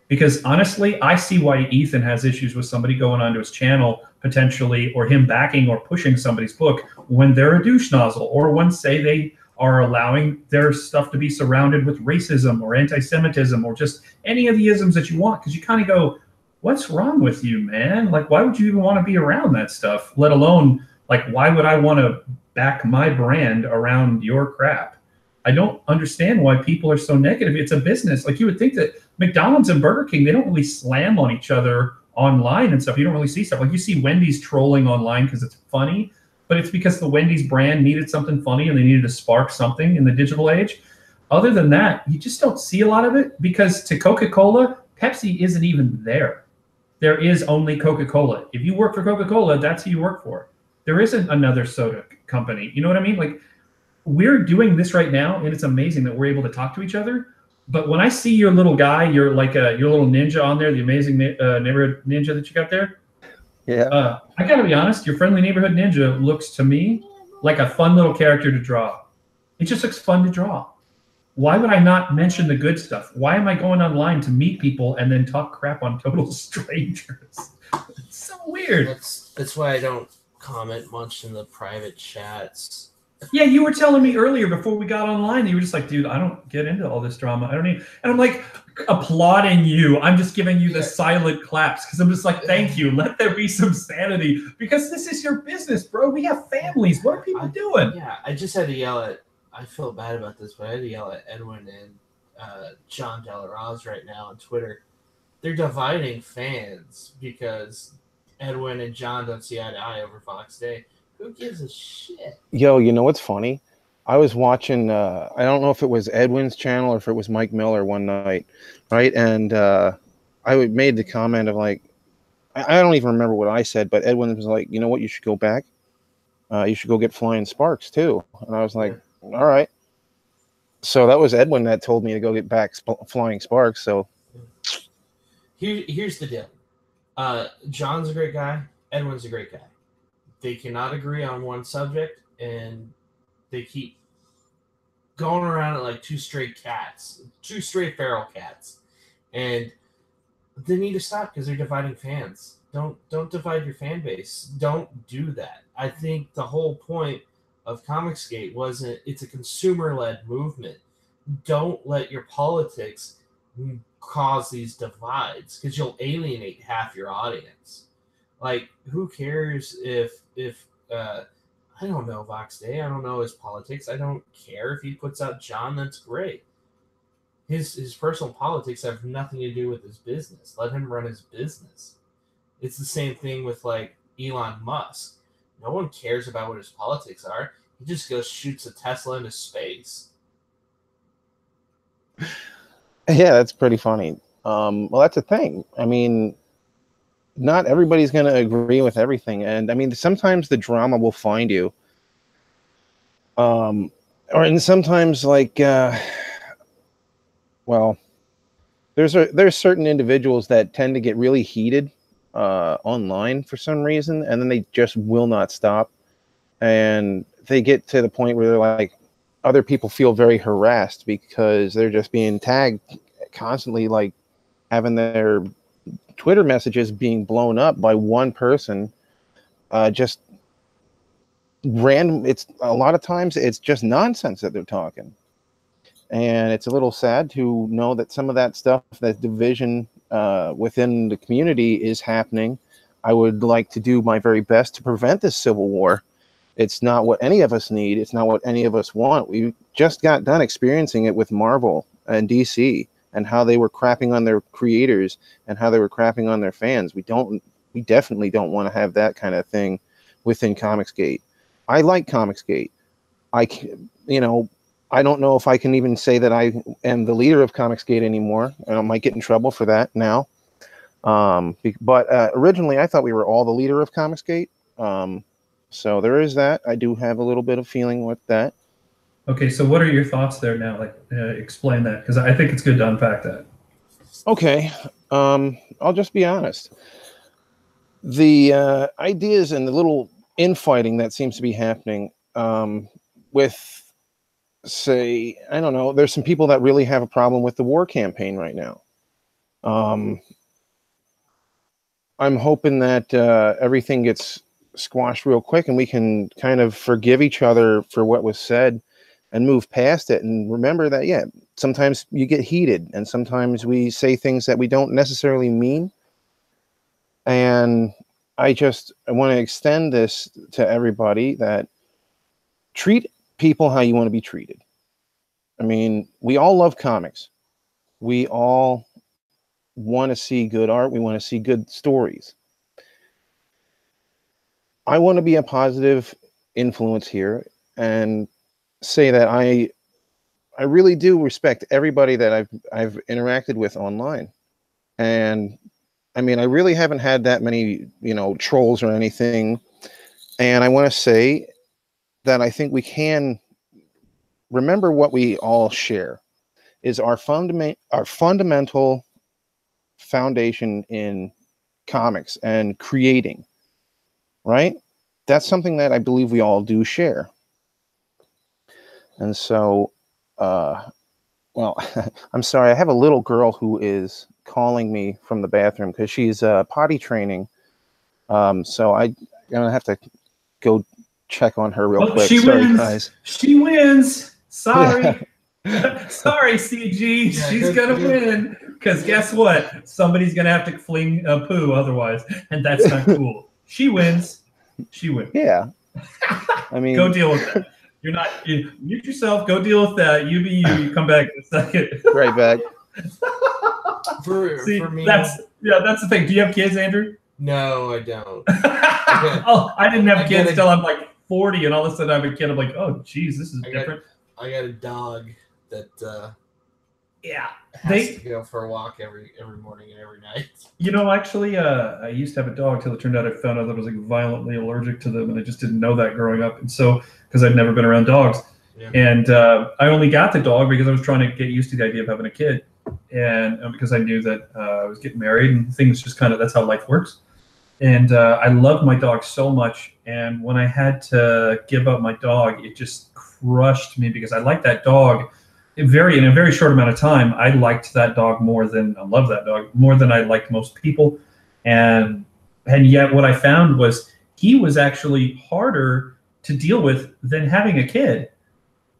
A: Because honestly, I see why Ethan has issues with somebody going onto his channel potentially, or him backing or pushing somebody's book when they're a douche nozzle, or when, say, they are allowing their stuff to be surrounded with racism or anti-Semitism or just any of the isms that you want. Because you kind of go, what's wrong with you, man? Like, why would you even want to be around that stuff? Let alone, like, why would I want to back my brand around your crap? I don't understand why people are so negative. It's a business. Like, you would think that McDonald's and Burger King, they don't really slam on each other online and stuff. You don't really see stuff. Like, you see Wendy's trolling online because it's funny, but it's because the Wendy's brand needed something funny and they needed to spark something in the digital age. Other than that, you just don't see a lot of it, because to Coca-Cola, Pepsi isn't even there. There is only Coca-Cola. If you work for Coca-Cola, that's who you work for. There isn't another soda company. You know what I mean? Like, we're doing this right now, and it's amazing that we're able to talk to each other. But when I see your little guy, your little ninja on there, the amazing neighborhood ninja that you got there,
B: yeah,
A: I gotta be honest, your friendly neighborhood ninja looks to me like a fun little character to draw. It just looks fun to draw. Why would I not mention the good stuff? Why am I going online to meet people and then talk crap on total strangers? It's so weird.
C: That's why I don't comment much in the private chats.
A: Yeah, you were telling me earlier before we got online, you were just like, dude, I don't get into all this drama. I don't need, and I'm like applauding you. I'm just giving you the silent claps because I'm just like, thank you. Let there be some sanity because this is your business, bro. We have families. What are people doing?
C: Yeah, I just had to yell at, I feel bad about this, but I had to yell at Edwin and John Delaraz right now on Twitter. They're dividing fans because Edwin and John don't see eye to eye over Fox Day. Who gives a shit?
B: Yo, you know what's funny? I was watching, I don't know if it was Edwin's channel or if it was Mike Miller one night, right? And I made the comment of like, I don't even remember what I said, but Edwin was like, you know what, you should go back. You should go get Flying Sparks too. And I was like, all right. So that was Edwin that told me to go get back Flying Sparks. So
C: here's the deal. John's a great guy. Edwin's a great guy. They cannot agree on one subject, and they keep going around it like two stray feral cats. And they need to stop because they're dividing fans. Don't divide your fan base. Don't do that. I think the whole point of Comicsgate wasn't, it's a consumer-led movement. Don't let your politics cause these divides because you'll alienate half your audience. Like, who cares if I don't know Vox Day, I don't know his politics, I don't care if he puts out John, that's great. His personal politics have nothing to do with his business. Let him run his business. It's the same thing with like Elon Musk. No one cares about what his politics are. He just goes shoots a Tesla into space.
B: yeah, that's pretty funny. Well, that's the thing. I mean, not everybody's going to agree with everything. And I mean, sometimes the drama will find you. And sometimes like, well, there's certain individuals that tend to get really heated online for some reason, and then they just will not stop. And they get to the point where they're like, other people feel very harassed because they're just being tagged constantly, like having their Twitter messages being blown up by one person, just random. It's a lot of times it's just nonsense that they're talking, and it's a little sad to know that some of that stuff, that division within the community, is happening. I would like to do my very best to prevent this civil war. It's not what any of us need. It's not what any of us want. We just got done experiencing it with Marvel and DC, and how they were crapping on their creators and how they were crapping on their fans. We definitely don't want to have that kind of thing within Comicsgate. I like Comicsgate. I don't know if I can even say that I am the leader of Comicsgate anymore, and I might get in trouble for that now. But originally I thought we were all the leader of Comicsgate. So there is that. I do have a little bit of feeling with that.
A: Okay, so what are your thoughts there now? Like, explain that, because I think it's good to unpack that.
B: Okay, I'll just be honest. The ideas and the little infighting that seems to be happening with, say, I don't know, there's some people that really have a problem with the war campaign right now. I'm hoping that everything gets squashed real quick and we can kind of forgive each other for what was said and move past it, and remember that, yeah, sometimes you get heated and sometimes we say things that we don't necessarily mean. And I want to extend this to everybody, that treat people how you want to be treated. I mean, we all love comics. We all want to see good art. We want to see good stories. I want to be a positive influence here and say that I really do respect everybody that I've interacted with online. And I mean, I really haven't had that many, trolls or anything. And I want to say that I think we can remember what we all share is our fundamental foundation in comics and creating, right? That's something that I believe we all do share. And so, well, I'm sorry. I have a little girl who is calling me from the bathroom because she's potty training. So I'm gonna have to go check on her real quick.
A: She
B: Sorry,
A: wins.
B: guys.
A: She wins. Sorry.
B: Yeah.
A: Sorry, CG.
C: Yeah,
A: She's going to win. Because guess what? Somebody's going to have to fling a poo otherwise. And that's not cool. She wins. She wins.
B: Yeah. I mean,
A: go deal with that. You're not, mute yourself. Go deal with that. You be you. You come back in a second.
B: Right back.
C: For me,
A: that's the thing. Do you have kids, Andrew?
C: No, I don't.
A: Oh, I didn't have kids until I'm like 40, and all of a sudden I have a kid. I'm like, oh, geez, this is different.
C: I got a dog that has to go for a walk every morning and every night.
A: Actually, I used to have a dog till it turned out I found out that I was like violently allergic to them, and I just didn't know that growing up. And so, because I'd never been around dogs, and I only got the dog because I was trying to get used to the idea of having a kid, and because I knew that I was getting married and things just kind of, that's how life works. And I loved my dog so much, and when I had to give up my dog, it just crushed me because I liked that dog. In a very short amount of time, I liked that dog I loved that dog more than I liked most people. And yet what I found was he was actually harder to deal with than having a kid.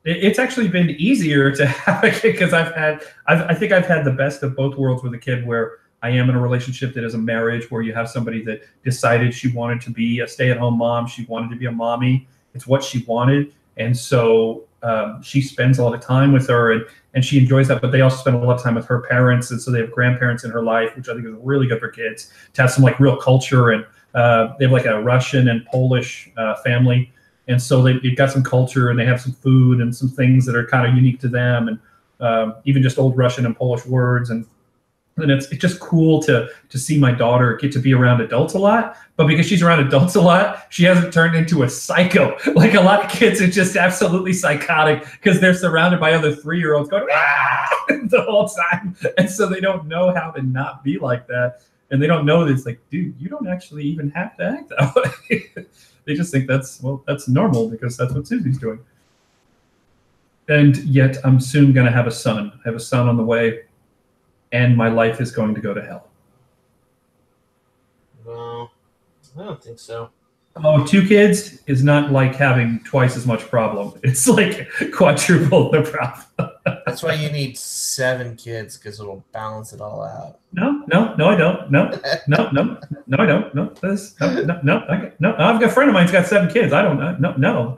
A: It's actually been easier to have a kid because I think I've had the best of both worlds with a kid, where I am in a relationship that is a marriage, where you have somebody that decided she wanted to be a stay-at-home mom. She wanted to be a mommy. It's what she wanted. And so she spends a lot of time with her, and she enjoys that, but they also spend a lot of time with her parents. And so they have grandparents in her life, which I think is really good for kids to have some like real culture. And they have like a Russian and Polish family. And so they've got some culture, and they have some food and some things that are kind of unique to them. And even just old Russian and Polish words. And it's just cool to see my daughter get to be around adults a lot. But because she's around adults a lot, she hasn't turned into a psycho. Like a lot of kids are just absolutely psychotic because they're surrounded by other 3-year-olds going the whole time. And so they don't know how to not be like that. And they don't know that it's like, dude, you don't actually even have to act that way. They just think that's normal because that's what Susie's doing. And yet I'm soon going to have a son. I have a son on the way. And my life is going to go to hell.
C: No, I don't think so.
A: Oh, 2 kids is not like having twice as much problem. It's like quadruple the problem.
C: That's why you need 7 kids, because it'll balance it all out.
A: No, I don't. No, I don't. No. I've got a friend of mine's got 7 kids. I don't know. No.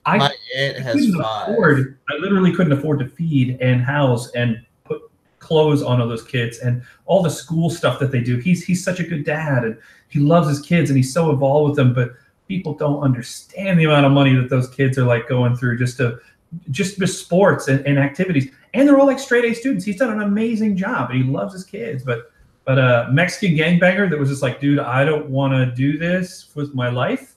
C: My aunt has 5.
A: I literally couldn't afford to feed and house and put clothes on all those kids and all the school stuff that they do. He's such a good dad, and he loves his kids, and he's so involved with them. But people don't understand the amount of money that those kids are like going through just with sports and activities. And they're all like straight A students. He's done an amazing job, and he loves his kids. But a Mexican gangbanger that was just like, dude, I don't want to do this with my life.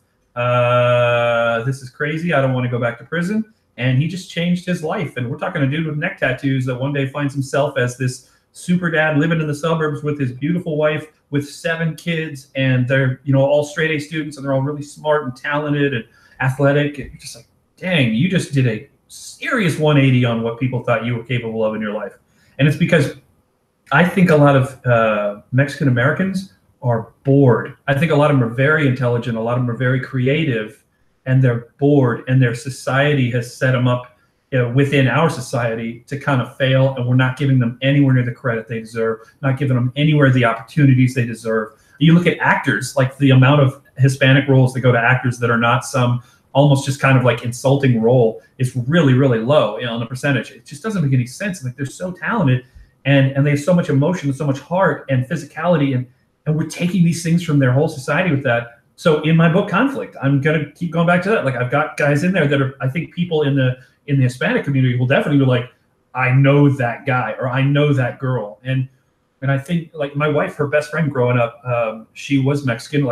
A: This is crazy. I don't want to go back to prison. And he just changed his life. And we're talking a dude with neck tattoos that one day finds himself as this super dad living in the suburbs with his beautiful wife with 7 kids. And they're, all straight A students, and they're all really smart and talented and athletic. And you're just like, dang, you just did a serious 180 on what people thought you were capable of in your life. And it's because I think a lot of Mexican Americans are bored. I think a lot of them are very intelligent. A lot of them are very creative. And they're bored, and their society has set them up within our society to kind of fail, and we're not giving them anywhere near the credit they deserve, not giving them anywhere the opportunities they deserve. You look at actors, like the amount of Hispanic roles that go to actors that are not some almost just kind of like insulting role is really, really low on the percentage. It just doesn't make any sense. Like, they're so talented, and they have so much emotion and so much heart and physicality, and we're taking these things from their whole society with that. So in my book, Conflict, I'm going to keep going back to that. Like, I've got guys in there that are, I think people in the Hispanic community will definitely be like, I know that guy, or I know that girl. And I think, like, my wife, her best friend growing up, she was Mexican.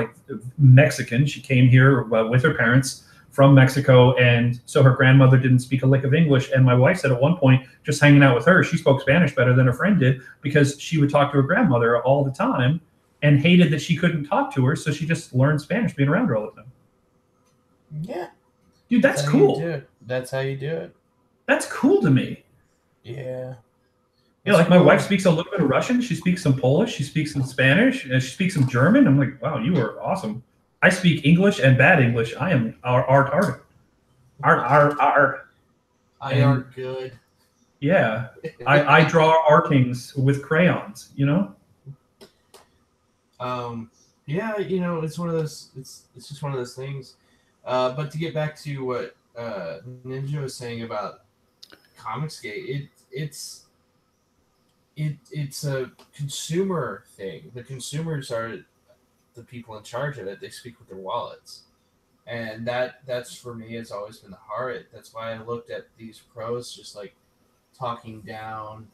A: She came here with her parents from Mexico. And so her grandmother didn't speak a lick of English. And my wife said at one point, just hanging out with her, she spoke Spanish better than her friend did, because she would talk to her grandmother all the time and hated that she couldn't talk to her, so she just learned Spanish being around her all the time.
C: Yeah.
A: Dude, that's
C: how
A: cool.
C: You do it. That's how you do it.
A: That's cool to me.
C: Yeah.
A: Yeah, like my wife speaks a little bit of Russian. She speaks some Polish. She speaks some Spanish. And she speaks some German. I'm like, wow, you are awesome. I speak English and bad English. I am art.
C: I are good.
A: Yeah, I draw artings with crayons.
C: Yeah, it's one of those. It's just one of those things. But to get back to what Ninja was saying about Comicsgate, it's a consumer thing. The consumers are the people in charge of it. They speak with their wallets, and that's for me has always been the heart. That's why I looked at these pros just like talking down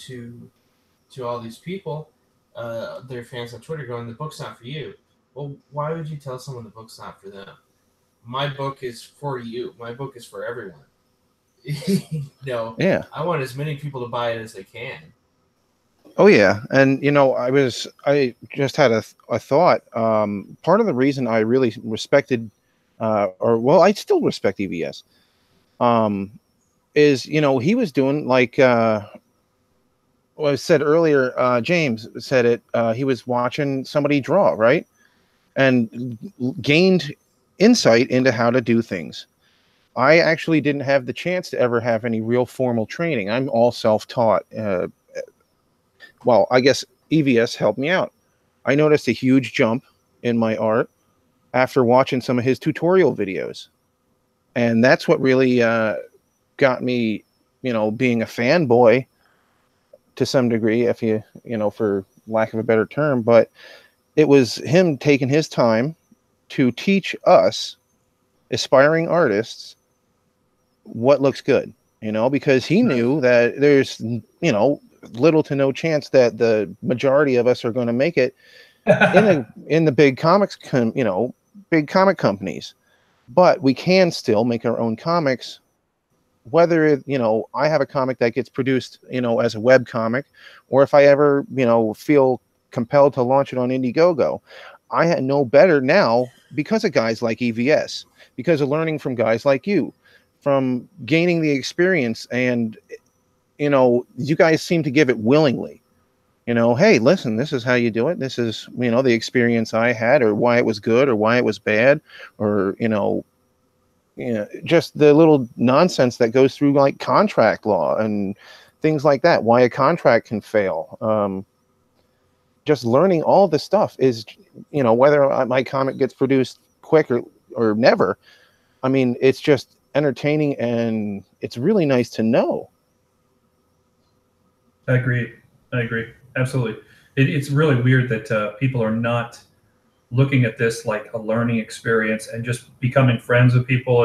C: to all these people, their fans on Twitter, going, "The book's not for you." Well, why would you tell someone the book's not for them? My book is for you. My book is for everyone.
B: Yeah.
C: I want as many people to buy it as they can.
B: Oh yeah, and I just had a thought. Part of the reason I really respected, I still respect EVS, is he was doing like I said earlier. James said it. He was watching somebody draw, right, and gained insight into how to do things. I actually didn't have the chance to ever have any real formal training. I'm all self-taught. Well, I guess EVS helped me out. I noticed a huge jump in my art after watching some of his tutorial videos. And that's what really got me, being a fanboy to some degree, if for lack of a better term. But it was him taking his time to teach us aspiring artists what looks good, because he knew that there's, little to no chance that the majority of us are going to make it in the big big comic companies, but we can still make our own comics. Whether I have a comic that gets produced as a web comic, or if I ever feel compelled to launch it on Indiegogo, I know better now because of guys like EVS, because of learning from guys like you, from gaining the experience. And you guys seem to give it willingly. Hey, listen, this is how you do it. This is, the experience I had, or why it was good, or why it was bad, or, just the little nonsense that goes through like contract law and things like that, why a contract can fail. Just learning all this stuff is, whether my comic gets produced quick or never. I mean, it's just entertaining, and it's really nice to know.
A: I agree. Absolutely. It's really weird that people are not looking at this like a learning experience and just becoming friends with people.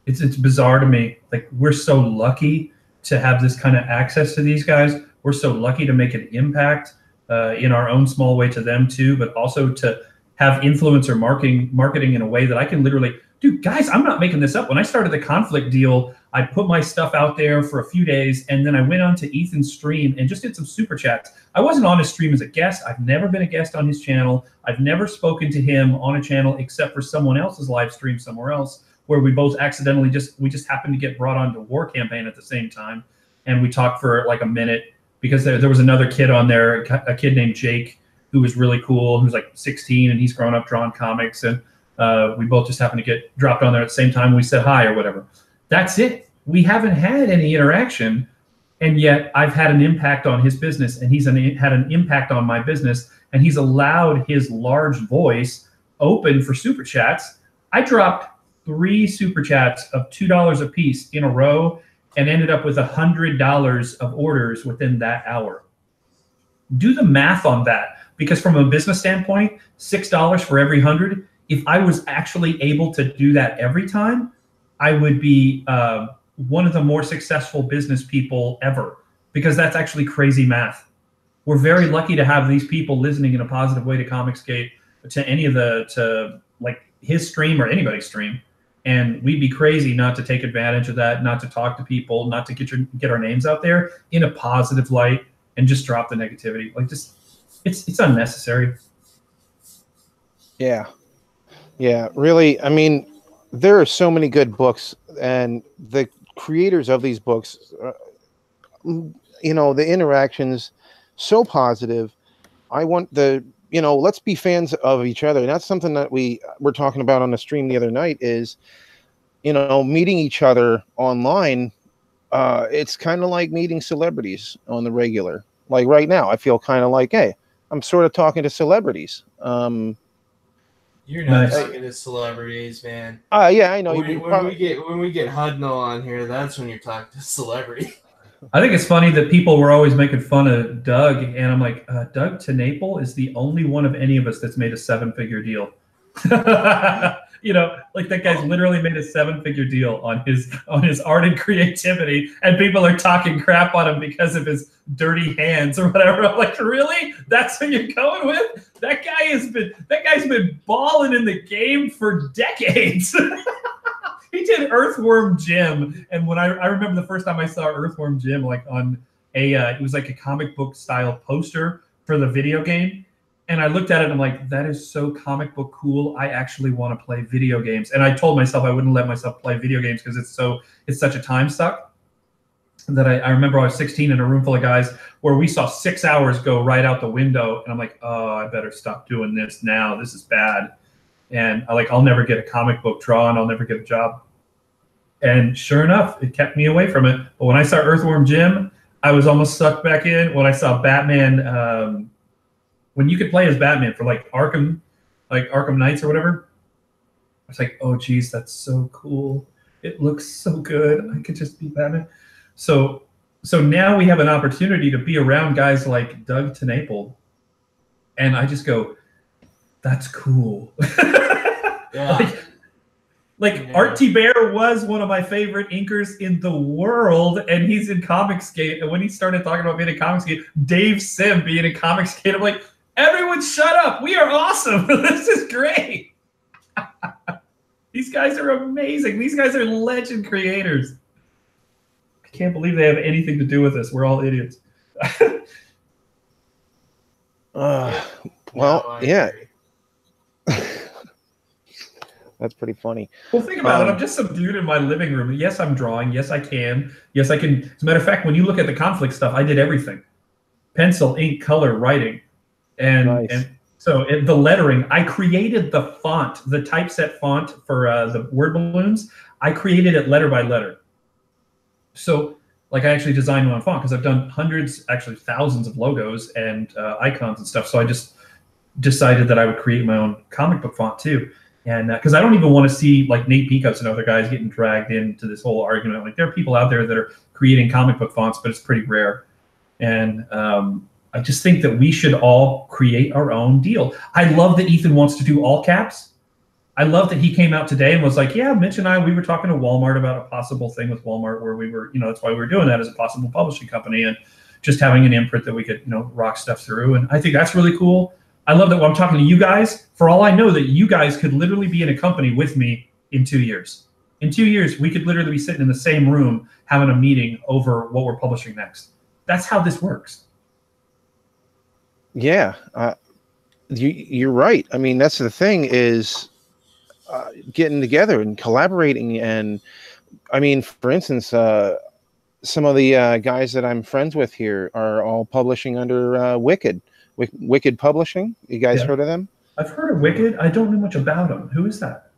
A: It's bizarre to me. Like, we're so lucky to have this kind of access to these guys. We're so lucky to make an impact in our own small way to them too, but also to have influencer marketing in a way that I can literally, dude, guys, I'm not making this up. When I started the Conflict deal, I put my stuff out there for a few days, and then I went on to Ethan's stream and just did some super chats. I wasn't on his stream as a guest. I've never been a guest on his channel. I've never spoken to him on a channel except for someone else's live stream somewhere else, where we both accidentally just happened to get brought on to War Campaign at the same time. And we talked for like a minute because there was another kid on there, a kid named Jake, who was really cool, who's like 16, and he's grown up drawing comics. And we both just happened to get dropped on there at the same time. We said hi or whatever. That's it. We haven't had any interaction, and yet I've had an impact on his business, and he's had an impact on my business, and he's allowed his large voice open for super chats. I dropped 3 super chats of $2 a piece in a row and ended up with $100 of orders within that hour. Do the math on that, because from a business standpoint, $6 for every 100. If I was actually able to do that every time, I would be one of the more successful business people ever, because that's actually crazy math. We're very lucky to have these people listening in a positive way to Comicsgate, to like his stream or anybody's stream. And we'd be crazy not to take advantage of that, not to talk to people, not to get our names out there in a positive light, and just drop the negativity. Like, just it's unnecessary.
B: Yeah, really. I mean, there are so many good books, and the creators of these books, the interactions so positive. I want let's be fans of each other. And that's something that we were talking about on the stream the other night is, meeting each other online. It's kind of like meeting celebrities on the regular. Like right now, I feel kind of like, hey, I'm sort of talking to celebrities.
C: You're not
A: Nice.
C: talking to celebrities, man.
B: Yeah, I know.
C: When we get Hudnall on here, that's when you're talking to celebrity.
A: I think it's funny that people were always making fun of Doug, and I'm like, Doug TeNapel is the only one of any of us that's made a 7-figure deal. Like that guy's literally made a 7-figure deal on his art and creativity, and people are talking crap on him because of his dirty hands or whatever. I'm like, really? That's who you're going with? That guy's been balling in the game for decades. He did Earthworm Jim, and when I remember the first time I saw Earthworm Jim, like on it was like a comic book style poster for the video game, and I looked at it and I'm like, that is so comic book cool. I actually want to play video games, and I told myself I wouldn't let myself play video games because it's such a time suck. That I remember I was 16 in a room full of guys where we saw 6 hours go right out the window, and I'm like, oh, I better stop doing this now. This is bad. And I'll never get a comic book drawn. I'll never get a job. And sure enough, it kept me away from it. But when I saw Earthworm Jim, I was almost sucked back in. When I saw Batman, when you could play as Batman for Arkham Knights or whatever, I was like, oh geez, that's so cool. It looks so good. I could just be Batman. So now we have an opportunity to be around guys like Doug TeNapel, and I just go, that's cool.
C: Yeah.
A: Art T. Bear was one of my favorite inkers in the world, and he's in Comicsgate. And when he started talking about being in Comicsgate, Dave Sim being in Comicsgate, I'm like, everyone shut up. We are awesome. This is great. These guys are amazing. These guys are legend creators. I can't believe they have anything to do with this. We're all idiots.
B: Well, yeah. That's pretty funny.
A: Well, think about it. I'm just some dude in my living room. Yes, I'm drawing. Yes, I can. Yes, I can. As a matter of fact, when you look at the conflict stuff, I did everything. Pencil, ink, color, writing. And so the lettering, I created the font, the typeset font for the word balloons. I created it letter by letter. So I actually designed my own font because I've done hundreds, actually thousands of logos and icons and stuff. So I just decided that I would create my own comic book font too. And because I don't even want to see Nate Peacoats and other guys getting dragged into this whole argument. There are people out there that are creating comic book fonts, but it's pretty rare. And I just think that we should all create our own deal. I love that Ethan wants to do all caps. I love that he came out today and was like, yeah, Mitch and I, we were talking to Walmart about a possible thing with Walmart where we were, that's why we were doing that as a possible publishing company and just having an imprint that we could, rock stuff through. And I think that's really cool. I love that when I'm talking to you guys, for all I know that you guys could literally be in a company with me in 2 years. In 2 years, we could literally be sitting in the same room having a meeting over what we're publishing next. That's how this works.
B: Yeah, you're right. I mean, that's the thing is getting together and collaborating. And I mean, for instance, some of the guys that I'm friends with here are all publishing under Wicked Publishing. You guys heard of them?
A: I've heard of Wicked. I don't know much about them. Who is that?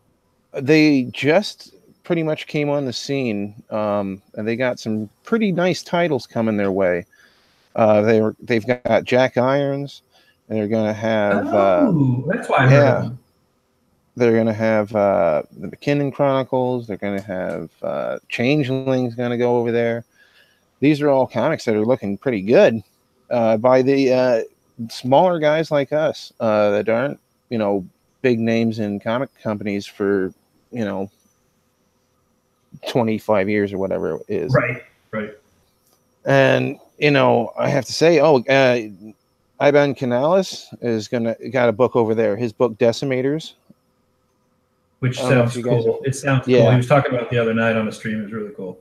B: They just pretty much came on the scene, and they got some pretty nice titles coming their way. They've got Jack Irons, and they're going to have.
A: That's why I heard of them.
B: They're going to have the McKinnon Chronicles. They're going to have Changeling's going to go over there. These are all comics that are looking pretty good by the smaller guys like us that aren't, big names in comic companies for, 25 years or whatever it is.
A: Right.
B: And, I have to say, Ivan Canales is got a book over there. His book Decimators.
A: Which sounds cool. It sounds cool. He was talking about it the other night on the stream. It was really cool.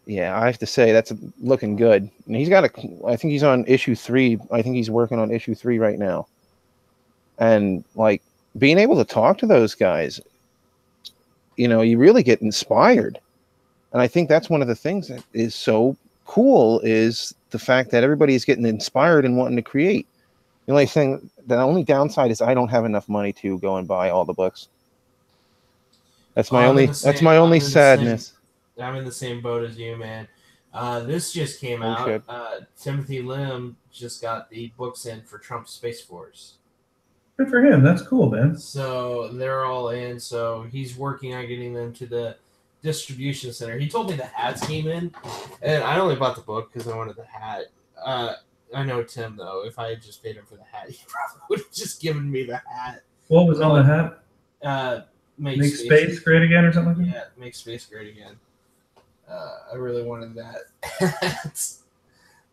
B: Yeah, I have to say that's looking good. And he's got I think he's on issue 3. I think he's working on issue 3 right now. And being able to talk to those guys, you really get inspired. And I think that's one of the things that is so cool is the fact that everybody is getting inspired and wanting to create. The only thing, the only downside is I don't have enough money to go and buy all the books. That's my only sadness.
C: I'm in the same boat as you, man. This just came out. Timothy Lim just got the books in for Trump's Space Force.
A: Good for him. That's cool, man.
C: So they're all in. So he's working on getting them to the distribution center. He told me the hats came in, and I only bought the book because I wanted the hat. I know Tim, though. If I had just paid him for the hat, he probably would have just given me the hat.
A: What was on the hat? Make space great again or something like that?
C: Yeah, make space great again. I really wanted that.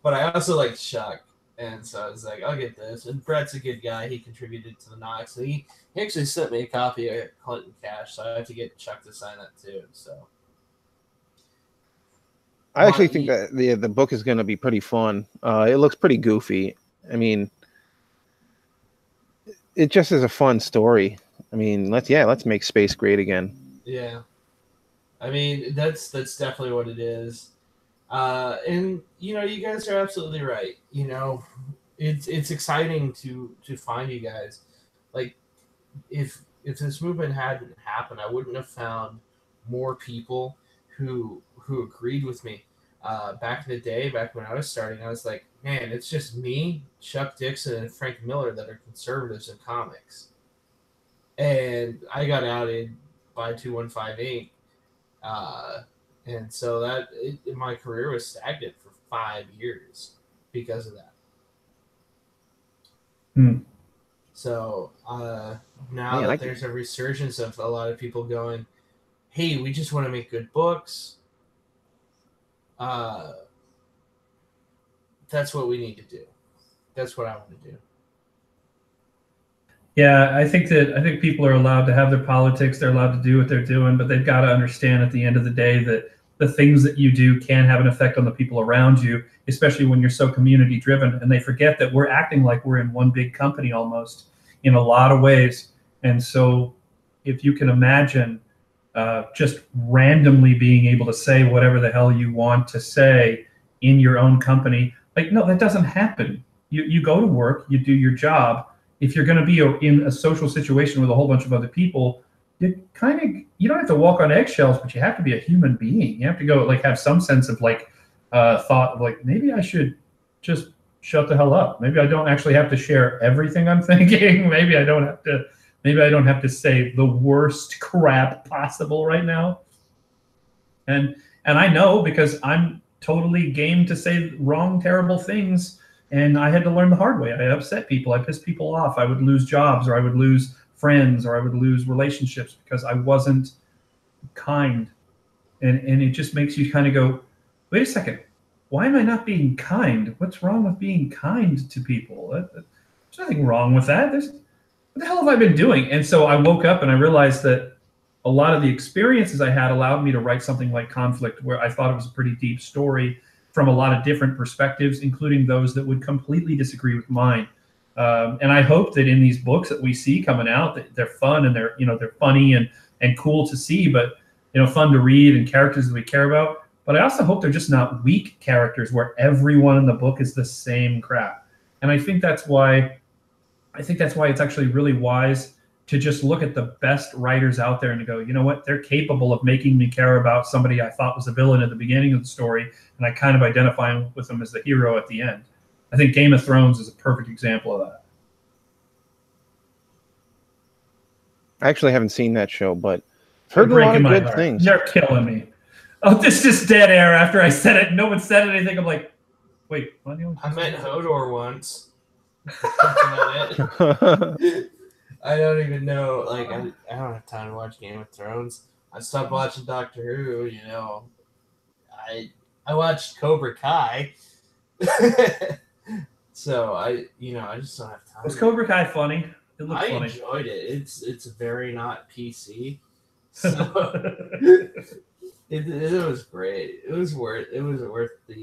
C: But I also like Chuck. And so I was like, I'll get this. And Brett's a good guy. He contributed to the Knox. He actually sent me a copy of Clinton Cash, so I have to get Chuck to sign that too. So
B: I actually think that the book is going to be pretty fun. It looks pretty goofy. I mean, it just is a fun story. I mean, let's make space great again.
C: Yeah, I mean that's definitely what it is. And you guys are absolutely right. It's exciting to find you guys. Like, if this movement hadn't happened, I wouldn't have found more people who agreed with me. Back in the day, back when I was starting, I was like, man, it's just me, Chuck Dixon, and Frank Miller that are conservatives in comics. And I got outed by 215 Inc. And so my career was stagnant for 5 years because of that. So now that there's a resurgence of a lot of people going, hey, we just want to make good books. That's what we need to do. That's what I want to do.
A: Yeah, I think people are allowed to have their politics. They're allowed to do what they're doing, but they've got to understand at the end of the day that the things that you do can have an effect on the people around you, especially when you're so community driven. And they forget that we're acting like we're in one big company almost in a lot of ways. And so if you can imagine just randomly being able to say whatever the hell you want to say in your own company, like, no, that doesn't happen. You go to work, you do your job. If you're going to be in a social situation with a whole bunch of other people, you don't have to walk on eggshells, but you have to be a human being. You have to go have some sense of thought of maybe I should just shut the hell up. Maybe I don't actually have to share everything I'm thinking. Maybe I don't have to say the worst crap possible right now. And I know because I'm totally game to say wrong, terrible things. And I had to learn the hard way. I upset people. I pissed people off. I would lose jobs, or I would lose friends, or I would lose relationships because I wasn't kind. And it just makes you kind of go, wait a second, why am I not being kind? What's wrong with being kind to people? There's nothing wrong with that. What the hell have I been doing? And so I woke up and I realized that a lot of the experiences I had allowed me to write something like Conflict, where I thought it was a pretty deep story from a lot of different perspectives, including those that would completely disagree with mine. And I hope that in these books that we see coming out, that they're fun and they're funny and cool to see, but fun to read and characters that we care about. But I also hope they're just not weak characters where everyone in the book is the same crap. And I think that's why it's actually really wise to just look at the best writers out there and to go, you know what, they're capable of making me care about somebody I thought was a villain at the beginning of the story, and I kind of identify with them as the hero at the end. I think Game of Thrones is a perfect example of that.
B: I actually haven't seen that show, but I've heard a lot of good things.
A: They're killing me. Oh, this is just dead air after I said it. No one said anything. I'm like, wait, what?
C: I met Hodor once. I don't even know. I don't have time to watch Game of Thrones. I stopped watching Doctor Who. I watched Cobra Kai. So I just don't have time.
A: Was Cobra Kai funny? It looked funny.
C: I enjoyed it. It's very not PC. So it was great. It was worth the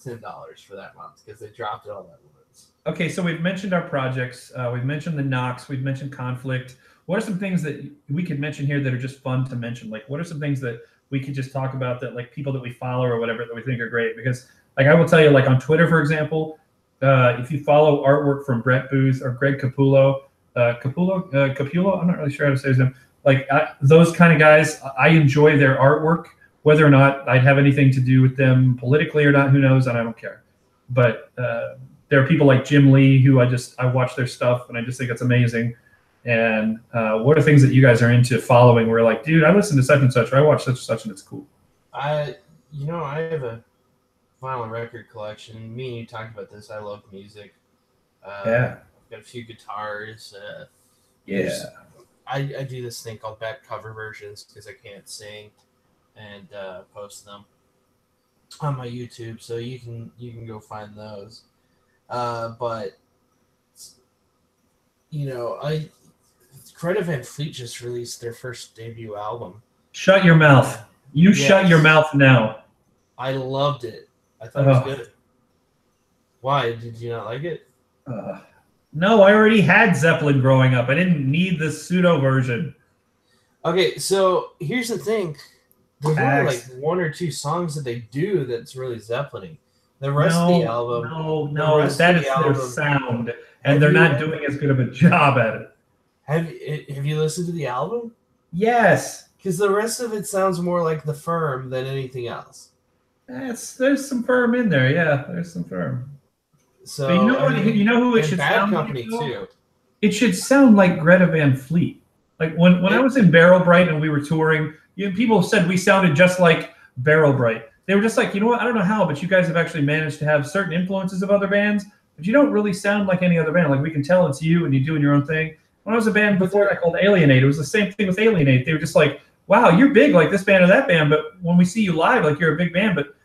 C: $10 for that month because they dropped it all at once.
A: Okay, so we've mentioned our projects. We've mentioned the Knox. We've mentioned Conflict. what are some things that we could mention here that are just fun to mention? Like, what are some things that we could just talk about that, like, people that we follow or whatever that we think are great? Because, like, I will tell you, like, on Twitter, for example, if you follow artwork from Brett Booth or Greg Capullo, Capullo, I'm not really sure how to say his name. Like, those kind of guys, I enjoy their artwork. Whether or not I'd have anything to do with them politically or not, who knows, and I don't care. But there are people like Jim Lee who I watch their stuff and I just think it's amazing. And what are things that you guys are into following where, like, dude, I listen to such and such, or I watch such and such, and it's cool?
C: I have a vinyl record collection. Me and you talked about this. I love music.
A: Yeah.
C: I've got a few guitars.
A: Yeah.
C: I do this thing called back cover versions because I can't sing, and post them on my YouTube, so you can go find those. But Greta Van Fleet just released their first debut album.
A: Shut your mouth. You shut your mouth now.
C: I loved it. I thought it was good. Why? Did you not like it?
A: No, I already had Zeppelin growing up. I didn't need the pseudo version.
C: Okay, so here's the thing. There's only like one or two songs that they do that's really Zeppelin-y. The rest of the album...
A: No, that is their sound, and they're not doing as good of a job at it.
C: Have you listened to the album?
A: Yes.
C: Because the rest of it sounds more like The Firm than anything else.
A: There's some Firm in there, yeah. There's some Firm.
C: So
A: but you know who it should sound
C: Company
A: like?
C: Too.
A: It should sound like Greta Van Fleet. Like when I was in Barrel Bright and we were touring, people said we sounded just like Barrel Bright. They were just like, you know what? I don't know how, but you guys have actually managed to have certain influences of other bands, but you don't really sound like any other band. Like, we can tell it's you and you're doing your own thing. When I was a band before, I called Alienate. It was the same thing with Alienate. They were just like, wow, you're big like this band or that band, but when we see you live, like, you're a big band, but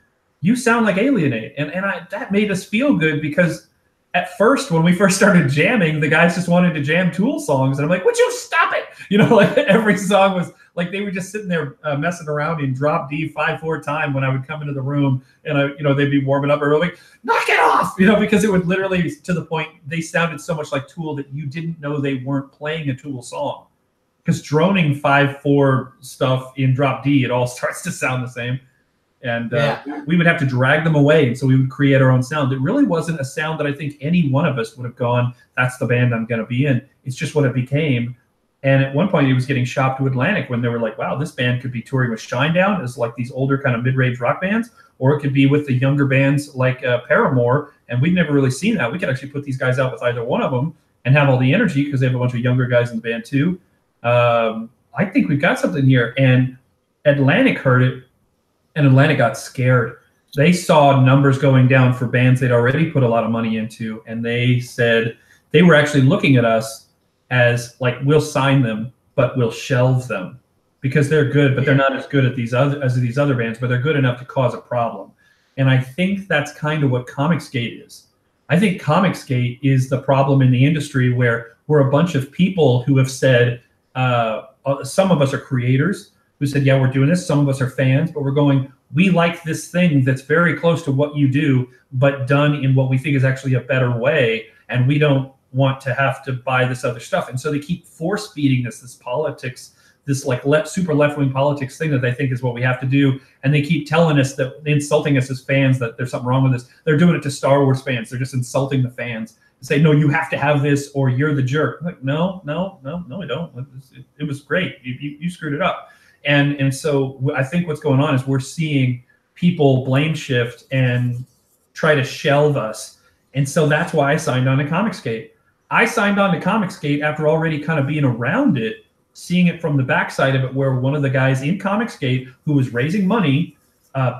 A: you sound like Alienate. And that made us feel good, because at first, when we first started jamming, the guys just wanted to jam Tool songs. And I'm like, would you stop it? Like, every song was like, they were just sitting there messing around in drop D 5/4 time when I would come into the room, and they'd be warming up, or like, knock it off, because it would literally, to the point, they sounded so much like Tool that you didn't know they weren't playing a Tool song. Because droning 5/4 stuff in drop D, it all starts to sound the same. And we would have to drag them away, and so we would create our own sound. It really wasn't a sound that I think any one of us would have gone, that's the band I'm going to be in. It's just what it became. And at one point, it was getting shopped to Atlantic when they were like, wow, this band could be touring with Shinedown as like these older kind of mid-range rock bands, or it could be with the younger bands like Paramore, and we've never really seen that. We could actually put these guys out with either one of them and have all the energy, because they have a bunch of younger guys in the band too. I think we've got something here. And Atlantic heard it, and Atlantic got scared. They saw numbers going down for bands they'd already put a lot of money into, and they said they were actually looking at us as like, we'll sign them, but we'll shelve them, because they're good, but they're not as good at these other bands, but they're good enough to cause a problem. And I think that's kind of what Comixgate is. I think Comixgate is the problem in the industry, where we're a bunch of people who have said, some of us are creators who said, yeah, we're doing this. Some of us are fans, but we're going, we like this thing that's very close to what you do, but done in what we think is actually a better way. And we don't want to have to buy this other stuff. And so they keep force feeding us this politics, this like super left-wing politics thing that they think is what we have to do. And they keep telling us that, insulting us as fans, that there's something wrong with this. They're doing it to Star Wars fans. They're just insulting the fans. Say, no, you have to have this, or you're the jerk. I'm like, no, I don't. It was great. You screwed it up. And so I think what's going on is we're seeing people blame shift and try to shelve us. And so that's why I signed on to Comixgate. I signed on to Comixgate after already kind of being around it, seeing it from the backside of it, where one of the guys in Comixgate who was raising money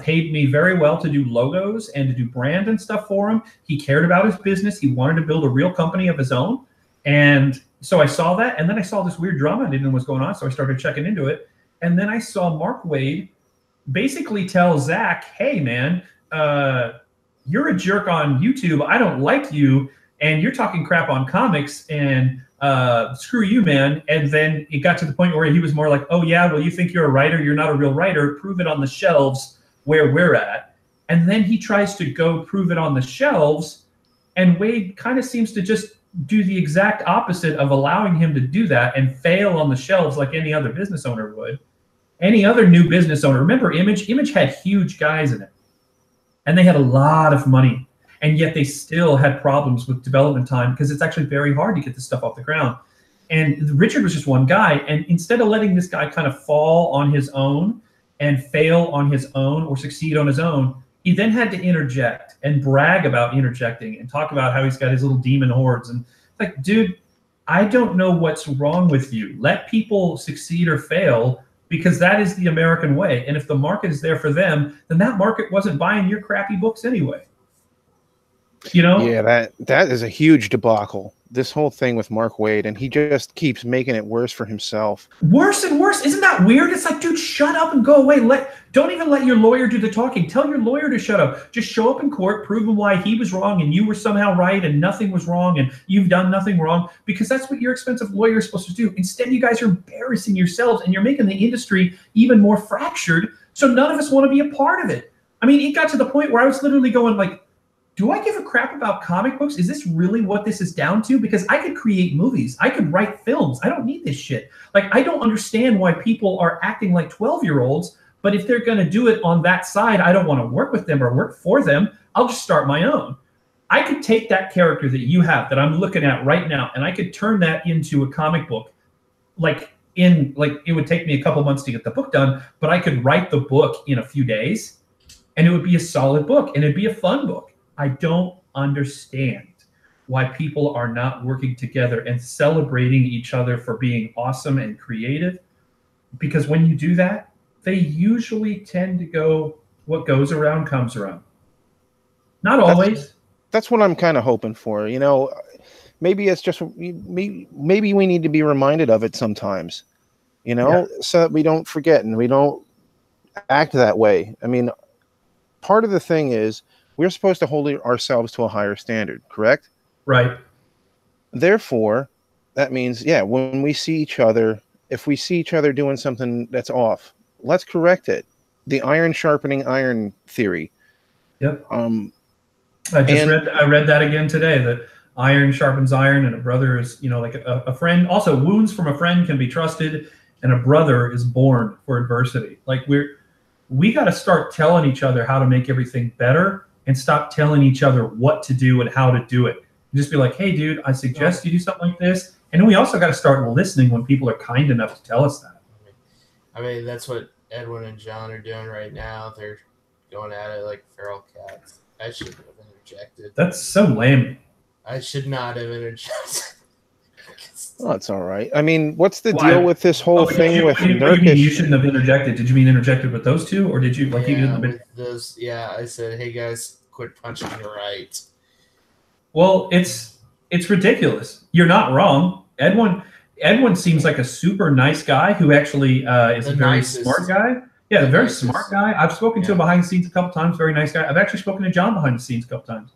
A: paid me very well to do logos and to do brand and stuff for him. He cared about his business. He wanted to build a real company of his own. And so I saw that, and then I saw this weird drama. I didn't know what was going on, so I started checking into it. And then I saw Mark Wade basically tell Zach, hey, man, you're a jerk on YouTube. I don't like you, and you're talking crap on comics, and screw you, man. And then it got to the point where he was more like, oh, yeah, well, you think you're a writer. You're not a real writer. Prove it on the shelves where we're at. And then he tries to go prove it on the shelves, and Wade kind of seems to just do the exact opposite of allowing him to do that and fail on the shelves like any other business owner would. Any other new business owner, remember Image had huge guys in it, and they had a lot of money, and yet they still had problems with development time because it's actually very hard to get this stuff off the ground. And Richard was just one guy, and instead of letting this guy kind of fall on his own and fail on his own or succeed on his own, he then had to interject and brag about interjecting and talk about how he's got his little demon hordes. And like, dude, I don't know what's wrong with you. Let people succeed or fail, because that is the American way. And if the market is there for them, then that market wasn't buying your crappy books anyway. You know?
B: Yeah, that is a huge debacle. This whole thing with Mark Waid, and he just keeps making it worse for himself.
A: Worse and worse. Isn't that weird? It's like, dude, shut up and go away. Don't even let your lawyer do the talking. Tell your lawyer to shut up. Just show up in court, prove him why he was wrong and you were somehow right and nothing was wrong and you've done nothing wrong, because that's what your expensive lawyer is supposed to do. Instead, you guys are embarrassing yourselves and you're making the industry even more fractured, so none of us want to be a part of it. I mean, it got to the point where I was literally going like, do I give a crap about comic books? Is this really what this is down to? Because I could create movies. I could write films. I don't need this shit. Like, I don't understand why people are acting like 12-year-olds, but if they're going to do it on that side, I don't want to work with them or work for them. I'll just start my own. I could take that character that you have that I'm looking at right now, and I could turn that into a comic book. Like, it would take me a couple months to get the book done, but I could write the book in a few days, and it would be a solid book, and it'd be a fun book. I don't understand why people are not working together and celebrating each other for being awesome and creative, because when you do that, they usually tend to go, what goes around comes around. Not always.
B: That's what I'm kind of hoping for. You know, maybe it's just maybe we need to be reminded of it sometimes, you know, so that we don't forget and we don't act that way. I mean, part of the thing is, we're supposed to hold ourselves to a higher standard, correct?
A: Right.
B: Therefore, that means, yeah, when we see each other, if we see each other doing something that's off, let's correct it. The iron sharpening iron theory.
A: Yep. I read that again today, that iron sharpens iron, and a brother is, you know, like a friend. Also, wounds from a friend can be trusted, and a brother is born for adversity. Like, we got to start telling each other how to make everything better, and stop telling each other what to do and how to do it. And just be like, hey, dude, I suggest you do something like this. And then we also got to start listening when people are kind enough to tell us that.
C: I mean, that's what Edwin and John are doing right now. They're going at it like feral cats. I shouldn't have interjected.
A: That's so lame.
C: I should not have interjected.
B: Oh, it's all right. I mean, what's the deal with this whole thing with Nurkish?
A: You shouldn't have interjected. Did you mean interjected with those two, or did you like you didn't?
C: With those, I said, hey guys, quit punching me right.
A: Well, it's ridiculous. You're not wrong. Edwin seems like a super nice guy who actually is a very smart guy. Yeah, a very smart guy. I've spoken to him behind the scenes a couple times. Very nice guy. I've actually spoken to John behind the scenes a couple times.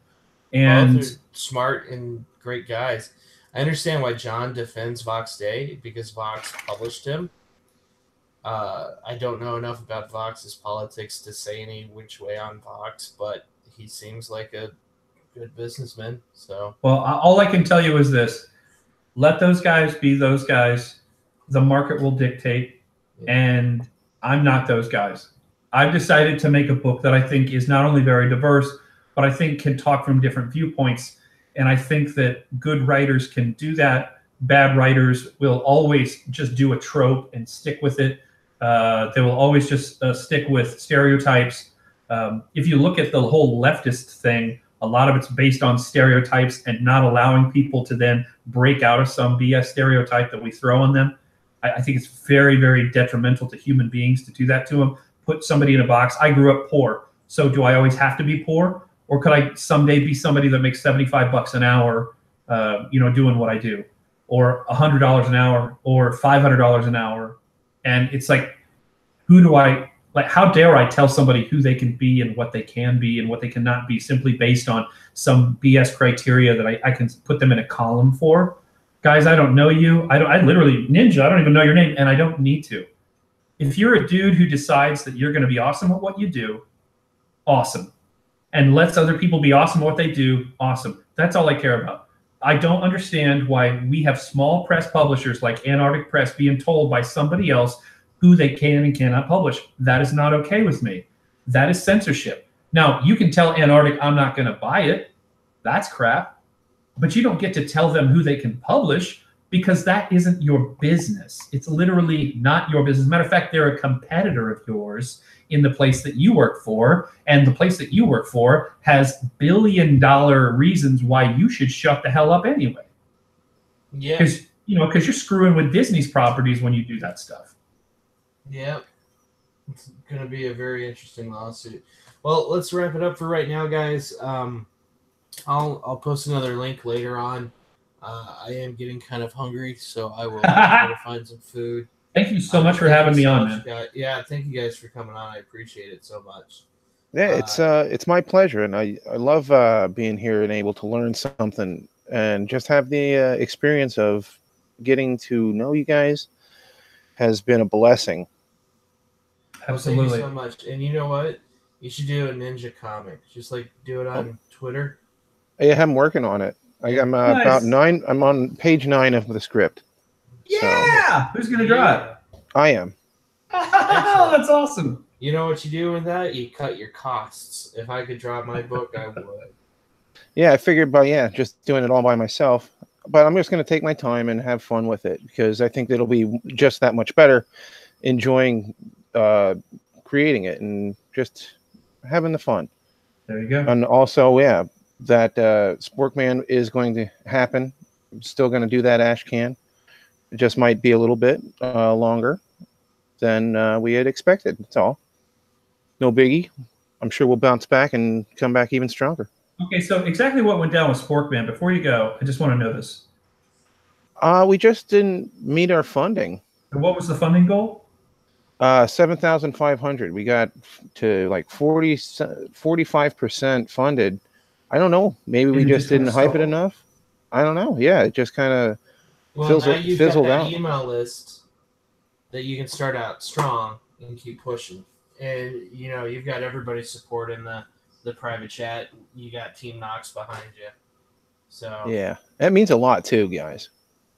A: And
C: smart and great guys. I understand why John defends Vox Day, because Vox published him. I don't know enough about Vox's politics to say any which way on Vox, but he seems like a good businessman. So, well,
A: all I can tell you is this: let those guys be those guys. The market will dictate, and I'm not those guys. I've decided to make a book that I think is not only very diverse, but I think can talk from different viewpoints. And I think that good writers can do that. Bad writers will always just do a trope and stick with it. They will always just stick with stereotypes. If you look at the whole leftist thing, a lot of it's based on stereotypes and not allowing people to then break out of some BS stereotype that we throw on them. I think it's very, very detrimental to human beings to do that to them. Put somebody in a box. I grew up poor, so do I always have to be poor? Or could I someday be somebody that makes $75 an hour, doing what I do, or $100 an hour, or $500 an hour? And it's like, how dare I tell somebody who they can be and what they can be and what they cannot be simply based on some BS criteria that I can put them in a column for? Guys, I don't know you. I literally, Ninja, I don't even know your name, and I don't need to. If you're a dude who decides that you're going to be awesome at what you do, awesome. And lets other people be awesome at what they do, awesome. That's all I care about. I don't understand why we have small press publishers like Antarctic Press being told by somebody else who they can and cannot publish. That is not okay with me. That is censorship. Now, you can tell Antarctic, I'm not going to buy it. That's crap. But you don't get to tell them who they can publish, because that isn't your business. It's literally not your business. Matter of fact, they're a competitor of yours in the place that you work for, and the place that you work for has billion-dollar reasons why you should shut the hell up anyway.
C: Yeah.
A: Because you're screwing with Disney's properties when you do that stuff.
C: Yeah. It's going to be a very interesting lawsuit. Well, let's wrap it up for right now, guys. I'll post another link later on. I am getting kind of hungry, so I will try to find some food.
A: Thank you so much for having me on, man.
C: Yeah, thank you guys for coming on. I appreciate it so much.
B: Yeah, it's my pleasure, and I love being here and able to learn something and just have the experience of getting to know you guys has been a blessing.
A: Absolutely.
C: Well, thank you so much. And you know what? You should do a ninja comic. Just like do it on Twitter.
B: Yeah, I'm working on it. I'm
A: Nice.
B: about 9. I'm on page 9 of the script.
A: Yeah. Who's gonna draw it?
B: I am.
A: Oh, that's awesome.
C: You know what you do with that? You cut your costs. If I could draw my book, I would.
B: Yeah, I figured just doing it all by myself. But I'm just going to take my time and have fun with it, because I think it'll be just that much better enjoying creating it and just having the fun.
A: There you go.
B: And also, yeah, that Sporkman is going to happen. I'm still going to do that Ash Can. It just might be a little bit longer than we had expected. That's all. No biggie. I'm sure we'll bounce back and come back even stronger.
A: Okay, so exactly what went down with Sporkman? Before you go, I just want to know this.
B: We just didn't meet our funding.
A: And what was the funding goal?
B: 7,500. We got to like 45% funded. I don't know. Maybe we just didn't hype it enough. I don't know. Yeah, it just kind of fizzled out.
C: Email list that you can start out strong and keep pushing. And you've got everybody's support in the private chat. You got Team Knox behind you. So
B: yeah, that means a lot too, guys.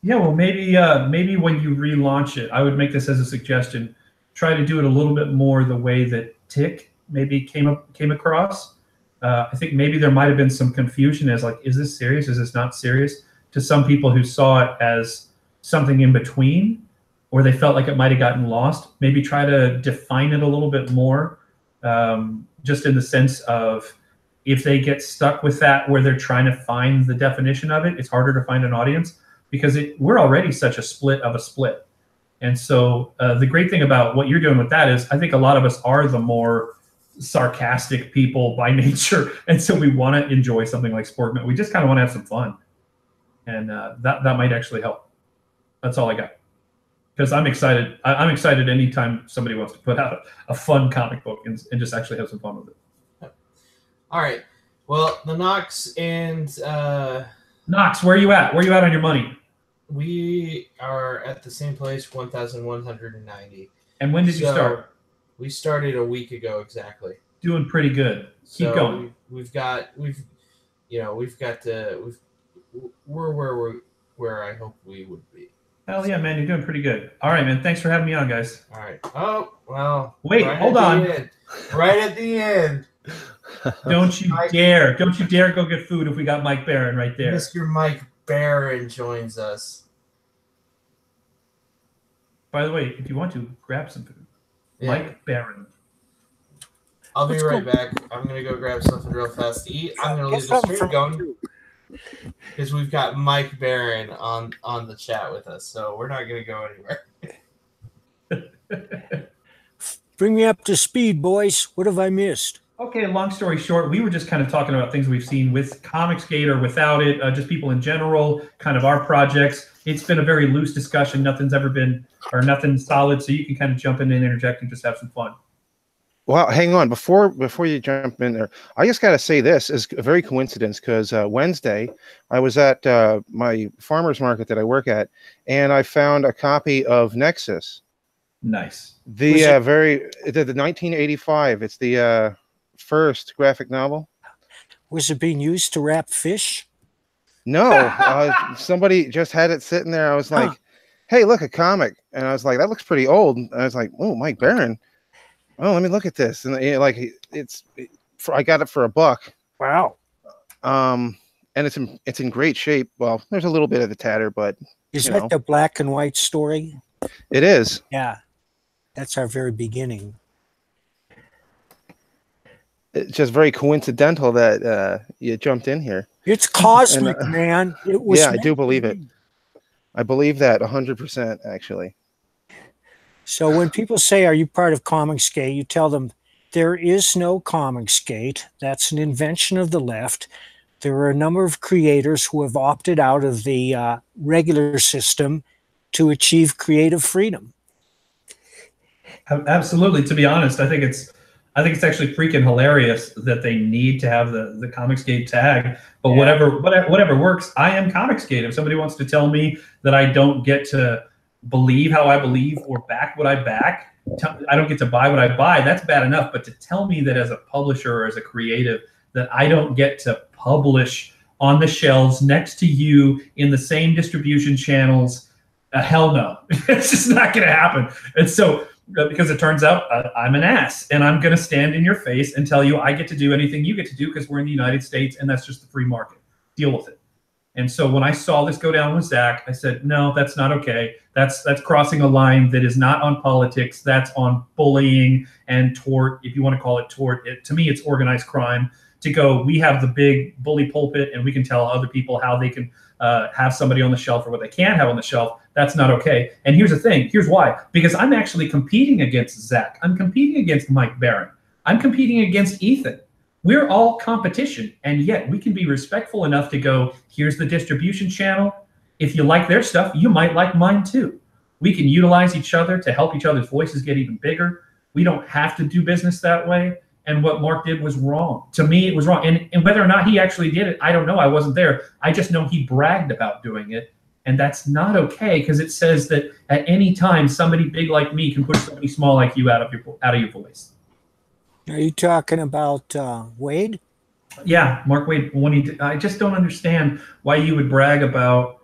A: Yeah, well, maybe when you relaunch it, I would make this as a suggestion. Try to do it a little bit more the way that Tick maybe came across. I think maybe there might have been some confusion as like, is this serious? Is this not serious? To some people who saw it as something in between, or they felt like it might have gotten lost. Maybe try to define it a little bit more, just in the sense of if they get stuck with that where they're trying to find the definition of it, it's harder to find an audience, because we're already such a split of a split. And so the great thing about what you're doing with that is I think a lot of us are the more sarcastic people by nature. And so we want to enjoy something like Sporkman. We just kind of want to have some fun. And that might actually help. That's all I got. Because I'm excited. I'm excited anytime somebody wants to put out a fun comic book and just actually have some fun with it.
C: All right. Well, the Knox and...
A: Knox, where are you at? Where are you at on your money?
C: We are at the same place, 1,190.
A: And when did you start?
C: We started a week ago exactly.
A: Doing pretty good. Keep going.
C: We're where I hope we would be.
A: Hell yeah, man, you're doing pretty good. All right, man. Thanks for having me on, guys.
C: All right. Oh, well.
A: Wait, hold on.
C: Right at the end.
A: Don't you dare go get food if we got Mike Barron right there.
C: Mr. Mike Barron joins us.
A: By the way, if you want to, grab some food. Yeah. Mike Barron.
C: I'll be right back. I'm going to go grab something real fast to eat. I'm going to leave the stream going because we've got Mike Barron on the chat with us, so we're not going to go anywhere.
E: Bring me up to speed, boys. What have I missed?
A: Okay, long story short, we were just kind of talking about things we've seen with Comicsgate or without it, just people in general, kind of our projects. It's been a very loose discussion. Nothing's ever been, or nothing solid, so you can kind of jump in and interject and just have some fun.
B: Well, hang on. Before you jump in there, I just got to say this is a very coincidence because Wednesday I was at my farmer's market that I work at, and I found a copy of Nexus.
A: Nice.
B: The 1985. It's the first graphic novel.
E: Was it being used to wrap fish?
B: No, somebody just had it sitting there. I was like, "Hey, look, a comic," and I was like, "That looks pretty old." And I was like, "Oh, Mike Barron. Oh, let me look at this." And I got it for $1.
E: Wow.
B: And it's in great shape. Well, there's a little bit of the tatter, but
E: Is that the black and white story?
B: it is.
E: Yeah. That's our very beginning.
B: It's just very coincidental that you jumped in here.
E: It's cosmic, man. It was
B: I do believe it. I believe that 100%, actually.
E: So when people say, "Are you part of Comicsgate?" you tell them there is no Comicsgate. That's an invention of the left. There are a number of creators who have opted out of the regular system to achieve creative freedom.
A: Absolutely. To be honest, I think it's actually freaking hilarious that they need to have the Comicsgate tag. But whatever works. I am Comicsgate. If somebody wants to tell me that I don't get to believe how I believe or back what I back, I don't get to buy what I buy, that's bad enough. But to tell me that as a publisher or as a creative that I don't get to publish on the shelves next to you in the same distribution channels, hell no. It's just not going to happen. And so, because it turns out I'm an ass, and I'm going to stand in your face and tell you I get to do anything you get to do because we're in the United States and that's just the free market. Deal with it. And so when I saw this go down with Zach, I said, no, that's not okay. That's crossing a line that is not on politics. That's on bullying and tort, if you want to call it tort. To me, it's organized crime. To go, we have the big bully pulpit and we can tell other people how they can have somebody on the shelf or what they can't have on the shelf. That's not okay. And here's the thing. Here's why. Because I'm actually competing against Zach. I'm competing against Mike Barron. I'm competing against Ethan. We're all competition. And yet we can be respectful enough to go, here's the distribution channel. If you like their stuff, you might like mine too. We can utilize each other to help each other's voices get even bigger. We don't have to do business that way. And what Mark did was wrong. To me, it was wrong. And whether or not he actually did it, I don't know. I wasn't there. I just know he bragged about doing it. And that's not okay, because it says that at any time, somebody big like me can push somebody small like you out of your voice.
E: Are you talking about Wade?
A: Yeah, Mark Wade. I just don't understand why you would brag about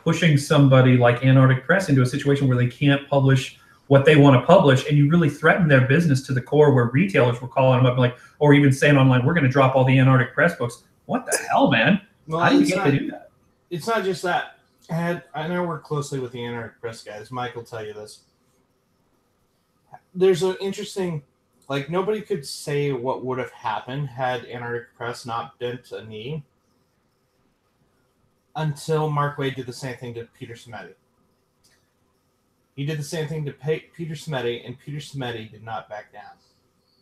A: pushing somebody like Antarctic Press into a situation where they can't publish what they want to publish, and you really threaten their business to the core, where retailers were calling them up like, or even saying online, we're going to drop all the Antarctic Press books. What the hell, man?
C: Well,
A: how do you get to do that?
C: It's not just that. I know work closely with the Antarctic Press guys. Mike will tell you this. There's an interesting, like, nobody could say what would have happened had Antarctic Press not bent a knee until Mark Wade did the same thing to Peter Smeddy. He did the same thing to Peter Smeddy, and Peter Smeddy did not back down.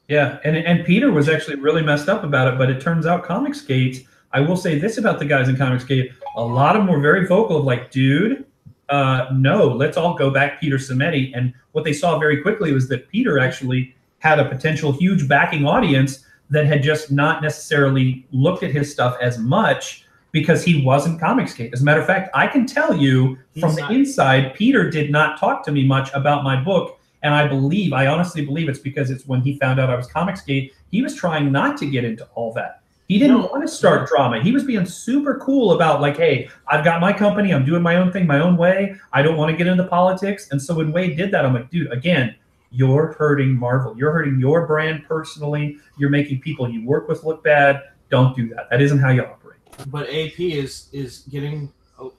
A: Yeah, and Peter was actually really messed up about it, but it turns out Comicsgate, I will say this about the guys in Comicsgate, a lot of them were very vocal of like, dude, no, let's all go back Peter Smeddy. And what they saw very quickly was that Peter actually had a potential huge backing audience that had just not necessarily looked at his stuff as much, because he wasn't Comicsgate. As a matter of fact, I can tell you from the inside, Peter did not talk to me much about my book. And I honestly believe it's because it's when he found out I was Comicsgate, he was trying not to get into all that. He didn't want to start drama. He was being super cool about like, hey, I've got my company. I'm doing my own thing, my own way. I don't want to get into politics. And so when Wade did that, I'm like, dude, again, you're hurting Marvel. You're hurting your brand personally. You're making people you work with look bad. Don't do that. That isn't how you operate.
C: But AP is getting,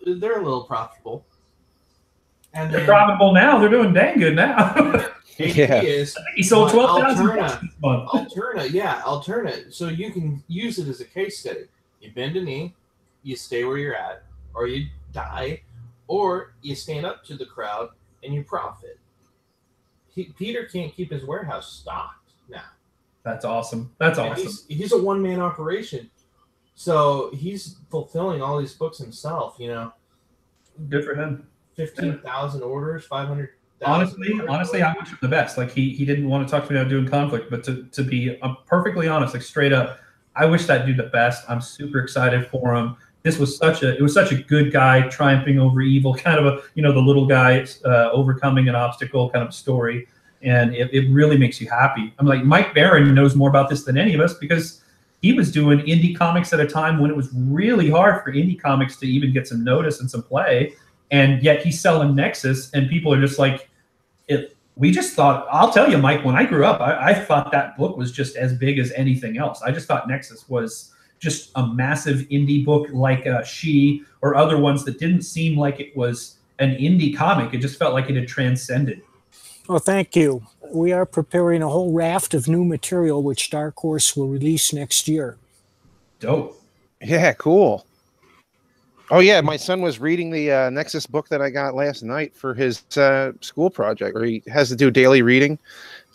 C: they're a little profitable. And
A: they're profitable now. They're doing dang good now.
C: AP
B: Yeah.
C: is,
A: I think he sold 12,000 books this month.
C: Alterna. So you can use it as a case study. You bend a knee, you stay where you're at, or you die, or you stand up to the crowd and you profit. Peter can't keep his warehouse stocked now.
A: That's awesome. That's awesome.
C: He's a one-man operation. So he's fulfilling all these books himself, you know.
A: Good for him.
C: 15,000 orders, 500,000.
A: Honestly, I wish him the best. Like he didn't want to talk to me about doing conflict, but to be perfectly honest, like straight up, I wish that dude the best. I'm super excited for him. It was such a good guy triumphing over evil, kind of a, the little guy overcoming an obstacle kind of story, and it really makes you happy. I'm like, Mike Barron knows more about this than any of us because he was doing indie comics at a time when it was really hard for indie comics to even get some notice and some play. And yet he's selling Nexus, and people are just like, we just thought, I'll tell you, Mike, when I grew up, I thought that book was just as big as anything else. I just thought Nexus was just a massive indie book like She or other ones that didn't seem like it was an indie comic. It just felt like it had transcended.
E: Well, thank you. We are preparing a whole raft of new material, which Dark Horse will release next year.
A: Dope.
B: Yeah, cool. Oh yeah, my son was reading the Nexus book that I got last night for his school project, or he has to do daily reading.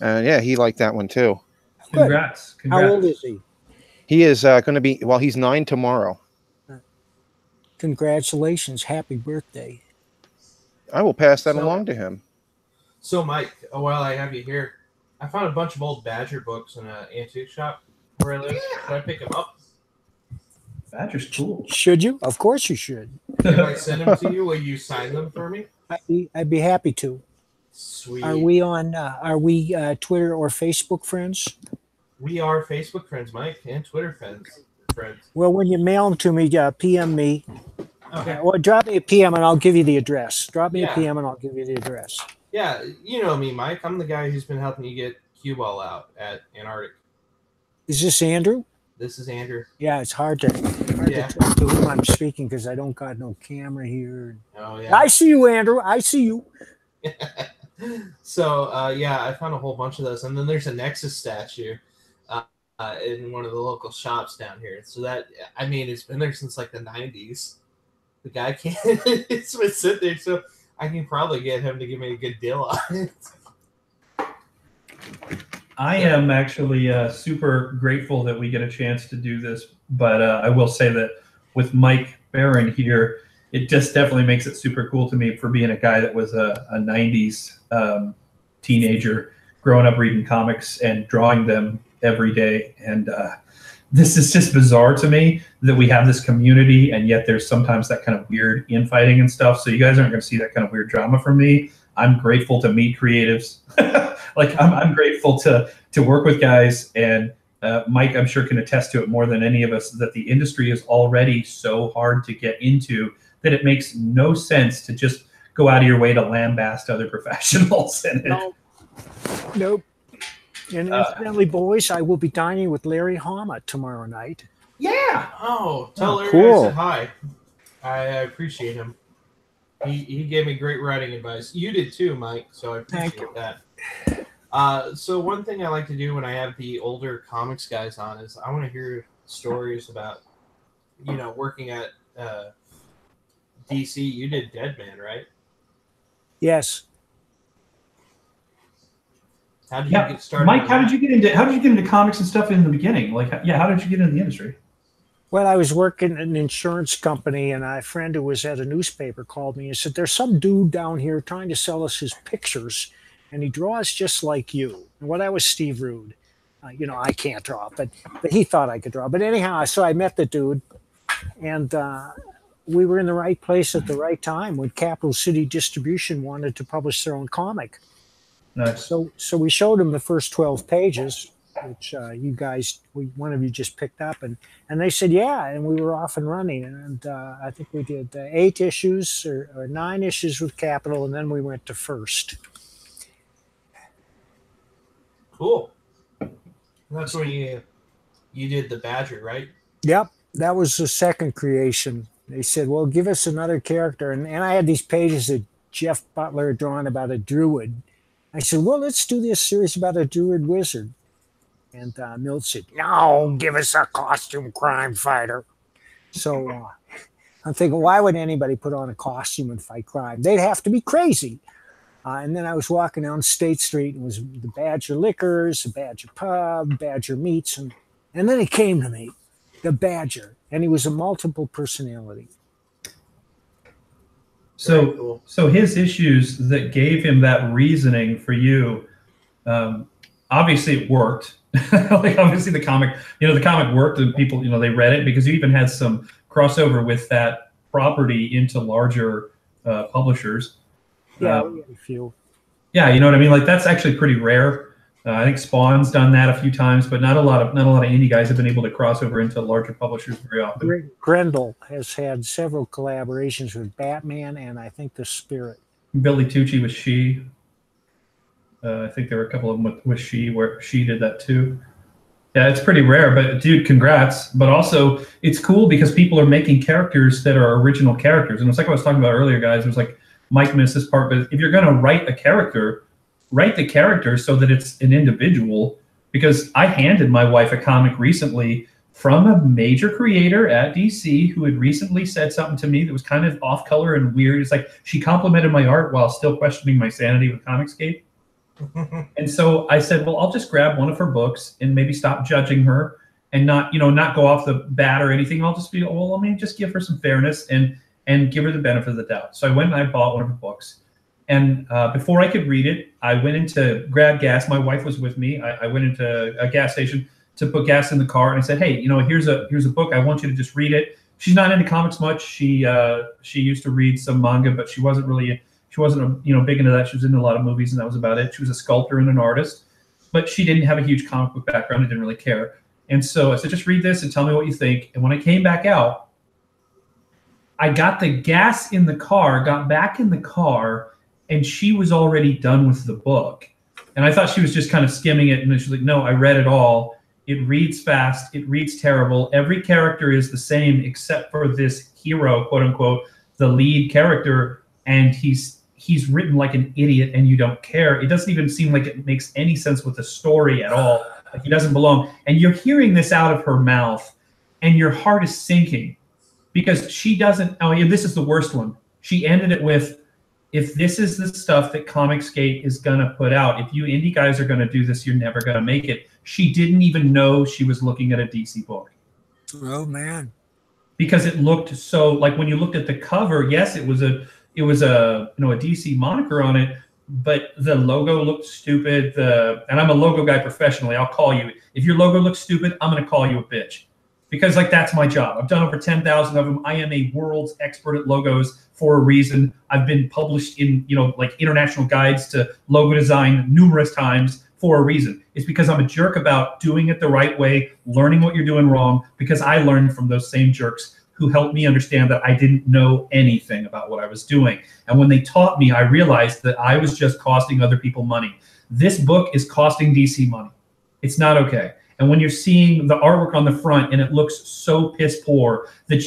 B: Yeah, he liked that one too.
A: Congrats.
E: How old is he?
B: He is going to be, well, he's 9 tomorrow.
E: Congratulations. Happy birthday.
B: I will pass that along to him.
C: So, Mike, while I have you here, I found a bunch of old Badger books in an antique shop where I live. Should I pick them up?
A: Badger's cool.
E: Should you? Of course you should.
C: If I send them to you, will you sign them for me?
E: I'd be happy to.
C: Sweet.
E: Are we on? Are we Twitter or Facebook friends?
C: We are Facebook friends, Mike, and Twitter friends.
E: Well, when you mail them to me, PM me.
C: Okay.
E: Or drop me a PM and I'll give you the address. Drop me a PM and I'll give you the address.
C: Yeah, you know me, Mike. I'm the guy who's been helping you get cue ball out at Antarctic.
E: Is this Andrew?
C: This is Andrew.
E: Yeah, it's hard to talk to whom I'm speaking because I don't got no camera here.
C: Oh yeah.
E: I see you, Andrew. I see you.
C: So yeah, I found a whole bunch of those, and then there's a Nexus statue in one of the local shops down here. So that, I mean, it's been there since like the 90s. The guy can't. It's been sitting there, so I can probably get him to give me a good deal on it.
A: I am actually super grateful that we get a chance to do this, but I will say that with Mike Barron here, it just definitely makes it super cool to me for being a guy that was a 90s teenager growing up reading comics and drawing them every day. And this is just bizarre to me that we have this community, and yet there's sometimes that kind of weird infighting and stuff. So you guys aren't going to see that kind of weird drama from me. I'm grateful to meet creatives. Like I'm grateful to work with guys, and Mike, I'm sure, can attest to it more than any of us, that the industry is already so hard to get into that it makes no sense to just go out of your way to lambaste other professionals.
E: Nope. And incidentally, boys, I will be dining with Larry Hama tomorrow night.
C: Yeah. Oh, tell Larry
B: cool.
C: I said hi. I appreciate him. He gave me great writing advice. You did too, Mike. So I appreciate that. So one thing I like to do when I have the older comics guys on is I want to hear stories about, working at DC. You did Deadman, right?
E: Yes.
C: How did you get started?
A: Mike, how did you get into comics and stuff in the beginning? Like, how did you get into the industry?
E: Well, I was working in an insurance company, and a friend who was at a newspaper called me and said, "There's some dude down here trying to sell us his pictures, and he draws just like you." And well, that was Steve Rude. I can't draw, but he thought I could draw. But anyhow, so I met the dude, and we were in the right place at the right time when Capital City Distribution wanted to publish their own comic.
A: Nice.
E: So we showed him the first 12 pages, which one of you just picked up, and they said, yeah, and we were off and running. And I think we did 8 issues or 9 issues with Capital, and then we went to First.
C: Cool. That's when you did the Badger, right?
E: Yep, that was the second creation. They said, well, give us another character. And I had these pages that Jeff Butler had drawn about a druid. I said, well, let's do this series about a druid wizard. And Milt said, no, give us a costume crime fighter. So I'm thinking, why would anybody put on a costume and fight crime? They'd have to be crazy. And then I was walking down State Street, and it was the Badger Liquors, the Badger Pub, Badger Meats. And then it came to me, the Badger. And he was a multiple personality.
A: So his issues that gave him that reasoning for you, obviously it worked. Like obviously the comic worked, and people, they read it, because you even had some crossover with that property into larger publishers.
E: Yeah, we had a few.
A: Yeah, you know what I mean? Like that's actually pretty rare. I think Spawn's done that a few times, but not a lot of indie guys have been able to cross over into larger publishers very often.
E: Grendel has had several collaborations with Batman and I think The Spirit.
A: Billy Tucci with She. I think there were a couple of them with She, where She did that too. Yeah, it's pretty rare, but dude, congrats. But also, it's cool because people are making characters that are original characters. And it's like I was talking about earlier, guys. It was like, Mike missed this part, but if you're going to write a character, write the character so that it's an individual. Because I handed my wife a comic recently from a major creator at DC who had recently said something to me that was kind of off color and weird. It's like she complimented my art while still questioning my sanity with Comicsgate. And so I said, well, I'll just grab one of her books and maybe stop judging her and not go off the bat or anything. I'll just be, well, let me just give her some fairness and give her the benefit of the doubt. So I went and I bought one of her books. And before I could read it, I went in to grab gas. My wife was with me. I went into a gas station to put gas in the car, and I said, hey, here's a book. I want you to just read it. She's not into comics much. She used to read some manga, but she wasn't big into that. She was into a lot of movies, and that was about it. She was a sculptor and an artist, but she didn't have a huge comic book background and didn't really care. And so I said, just read this and tell me what you think. And when I came back out, I got the gas in the car, got back in the car, and she was already done with the book. And I thought she was just kind of skimming it. And she's like, no, I read it all. It reads fast. It reads terrible. Every character is the same except for this hero, quote unquote, the lead character. And he's written like an idiot and you don't care. It doesn't even seem like it makes any sense with the story at all. Like he doesn't belong. And you're hearing this out of her mouth and your heart is sinking because she doesn't. Oh, yeah, this is the worst one. She ended it with, if this is the stuff that Comicsgate is going to put out, if you indie guys are going to do this, you're never going to make it. She didn't even know she was looking at a DC book.
E: Oh, man. Because
A: it looked so, like when you looked at the cover, yes, it was a DC moniker on it, but the logo looked stupid. And I'm a logo guy professionally. I'll call you. If your logo looks stupid, I'm going to call you a bitch. Because that's my job. I've done over 10,000 of them. I am a world's expert at logos for a reason. I've been published in, international guides to logo design numerous times for a reason. It's because I'm a jerk about doing it the right way, learning what you're doing wrong, because I learned from those same jerks who helped me understand that I didn't know anything about what I was doing. And when they taught me, I realized that I was just costing other people money. This book is costing DC money. It's not okay. And when you're seeing the artwork on the front and it looks so piss poor that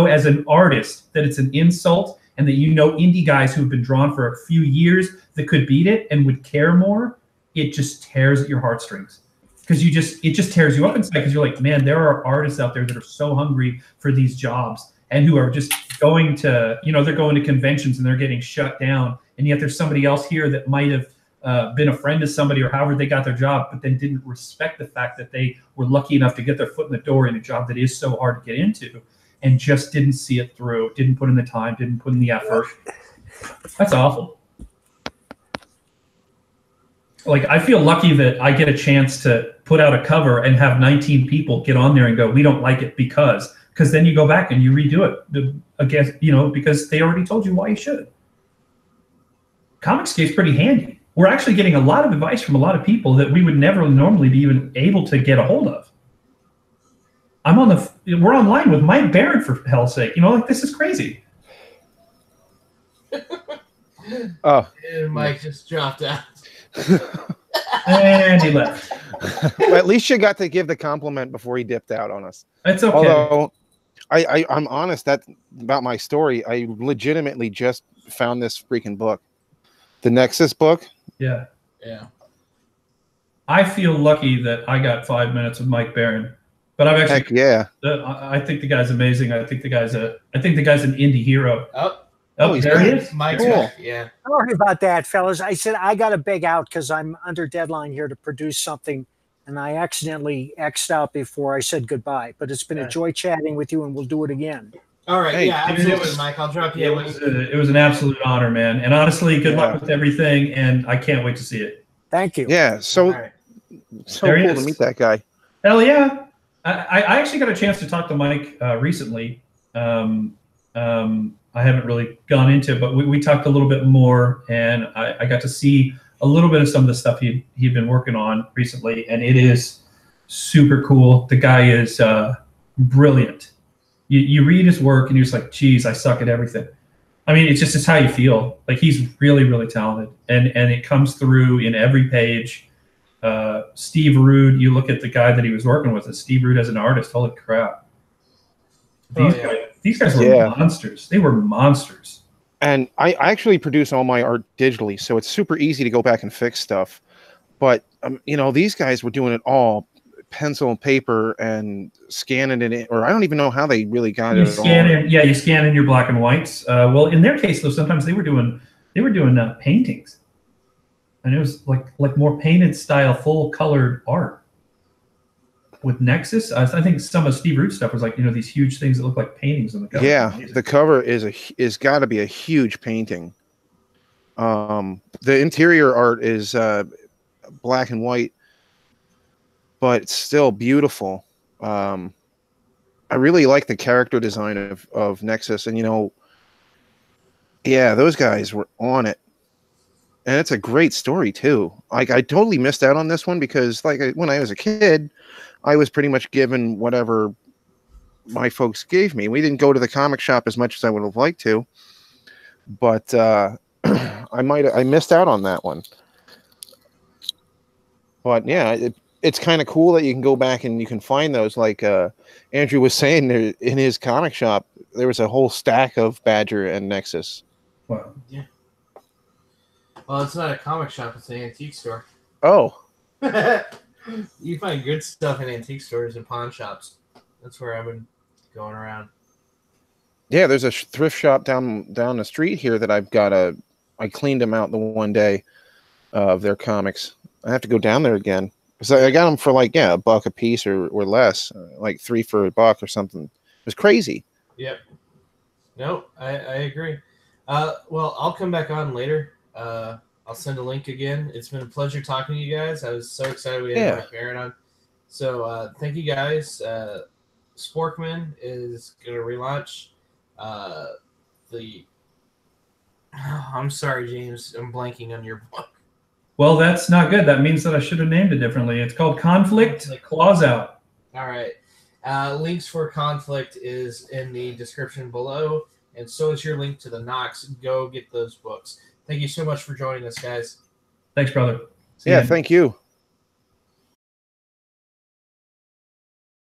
A: as an artist that it's an insult, and that indie guys who've been drawn for a few years that could beat it and would care more, it just tears at your heartstrings. Because it just tears you up inside because you're like, man, there are artists out there that are so hungry for these jobs and who are just going to, they're going to conventions and they're getting shut down. And yet there's somebody else here that might have been a friend to somebody or however they got their job, but then didn't respect the fact that they were lucky enough to get their foot in the door in a job that is so hard to get into and just didn't see it through, didn't put in the time, didn't put in the effort. That's awful. Like, I feel lucky that I get a chance to put out a cover and have 19 people get on there and go, we don't like it because then you go back and you redo it again, because they already told you why you should. Comicsgate's pretty handy. We're actually getting a lot of advice from a lot of people that we would never normally be even able to get a hold of. We're online with Mike Barron, for hell's sake. This is crazy.
B: Oh.
C: And Mike just dropped out.
A: And he left.
B: Well, at least you got to give the compliment before he dipped out on us.
A: It's okay.
B: Although I'm honest about my story. I legitimately just found this freaking book. The Nexus book.
A: Yeah.
C: Yeah.
A: I feel lucky that I got 5 minutes with Mike Barron. But I've actually,
B: heck yeah.
A: I think the guy's amazing. I think the guy's an indie hero.
C: Oh,
A: there he is.
C: Mike's
B: Cool.
C: back. Yeah.
E: Sorry about that, fellas. I said I got to beg out because I'm under deadline here to produce something, and I accidentally X'd out before I said goodbye. But it's been a joy chatting with you, and we'll do it again.
C: All right.
B: Hey,
C: yeah, absolutely, Mike. I'll drop you.
A: It was an absolute honor, man. And honestly, good luck with everything, and I can't wait to see it.
E: Thank you.
B: Yeah. So
C: Right.
B: cool to meet that guy.
A: Hell yeah. I actually got a chance to talk to Mike recently. I haven't really gone into it, but we talked a little bit more, and I got to see a little bit of some of the stuff he'd been working on recently, and it is super cool. The guy is brilliant. You read his work and you're just like, geez, I suck at everything. I mean, it's how you feel. Like, he's really, really talented, and it comes through in every page. Steve Rude, you look at the guy that he was working with, Steve Rude as an artist. Holy crap! These guys were monsters. They were monsters.
B: And I actually produce all my art digitally, so it's super easy to go back and fix stuff. But you know, these guys were doing it all pencil and paper and scanning it in, or I don't even know how they really got it.
A: You scan in your black and whites. Well, in their case, though, sometimes they were doing paintings, and it was like more painted style, full colored art. With Nexus, I think some of Steve Root's stuff was like, you know, these huge things that look like paintings on the cover.
B: Yeah, the cover is got to be a huge painting. The interior art is black and white, but it's still beautiful. I really like the character design of Nexus, and you know, yeah, those guys were on it, and it's a great story too. Like, I totally missed out on this one because, like, when I was a kid, I was pretty much given whatever my folks gave me. We didn't go to the comic shop as much as I would have liked to, but I missed out on that one. But yeah, it's kind of cool that you can go back and you can find those. Like Andrew was saying, there in his comic shop, there was a whole stack of Badger and Nexus.
A: Wow.
C: Yeah. Well, it's not a comic shop; it's an antique store.
B: Oh.
C: You find good stuff in antique stores and pawn shops. That's where I've been going around.
B: Yeah, there's a thrift shop down the street here that I cleaned them out the one day of their comics. I have to go down there again. So I got them for like $1 a piece or less, like 3 for $1 or something. It was crazy.
C: Yep. No, I agree. Well, I'll come back on later. I'll send a link again. It's been a pleasure talking to you guys. I was so excited we had Mike Barron on. So thank you guys. Sporkman is going to relaunch I'm sorry, James. I'm blanking on your book.
A: Well, that's not good. That means that I should have named it differently. It's called Conflict Claws Out.
C: All right. Links for Conflict is in the description below, and so is your link to the Knox. Go get those books. Thank you so much for joining us, guys.
A: Thanks, brother.
B: See you. Thank you.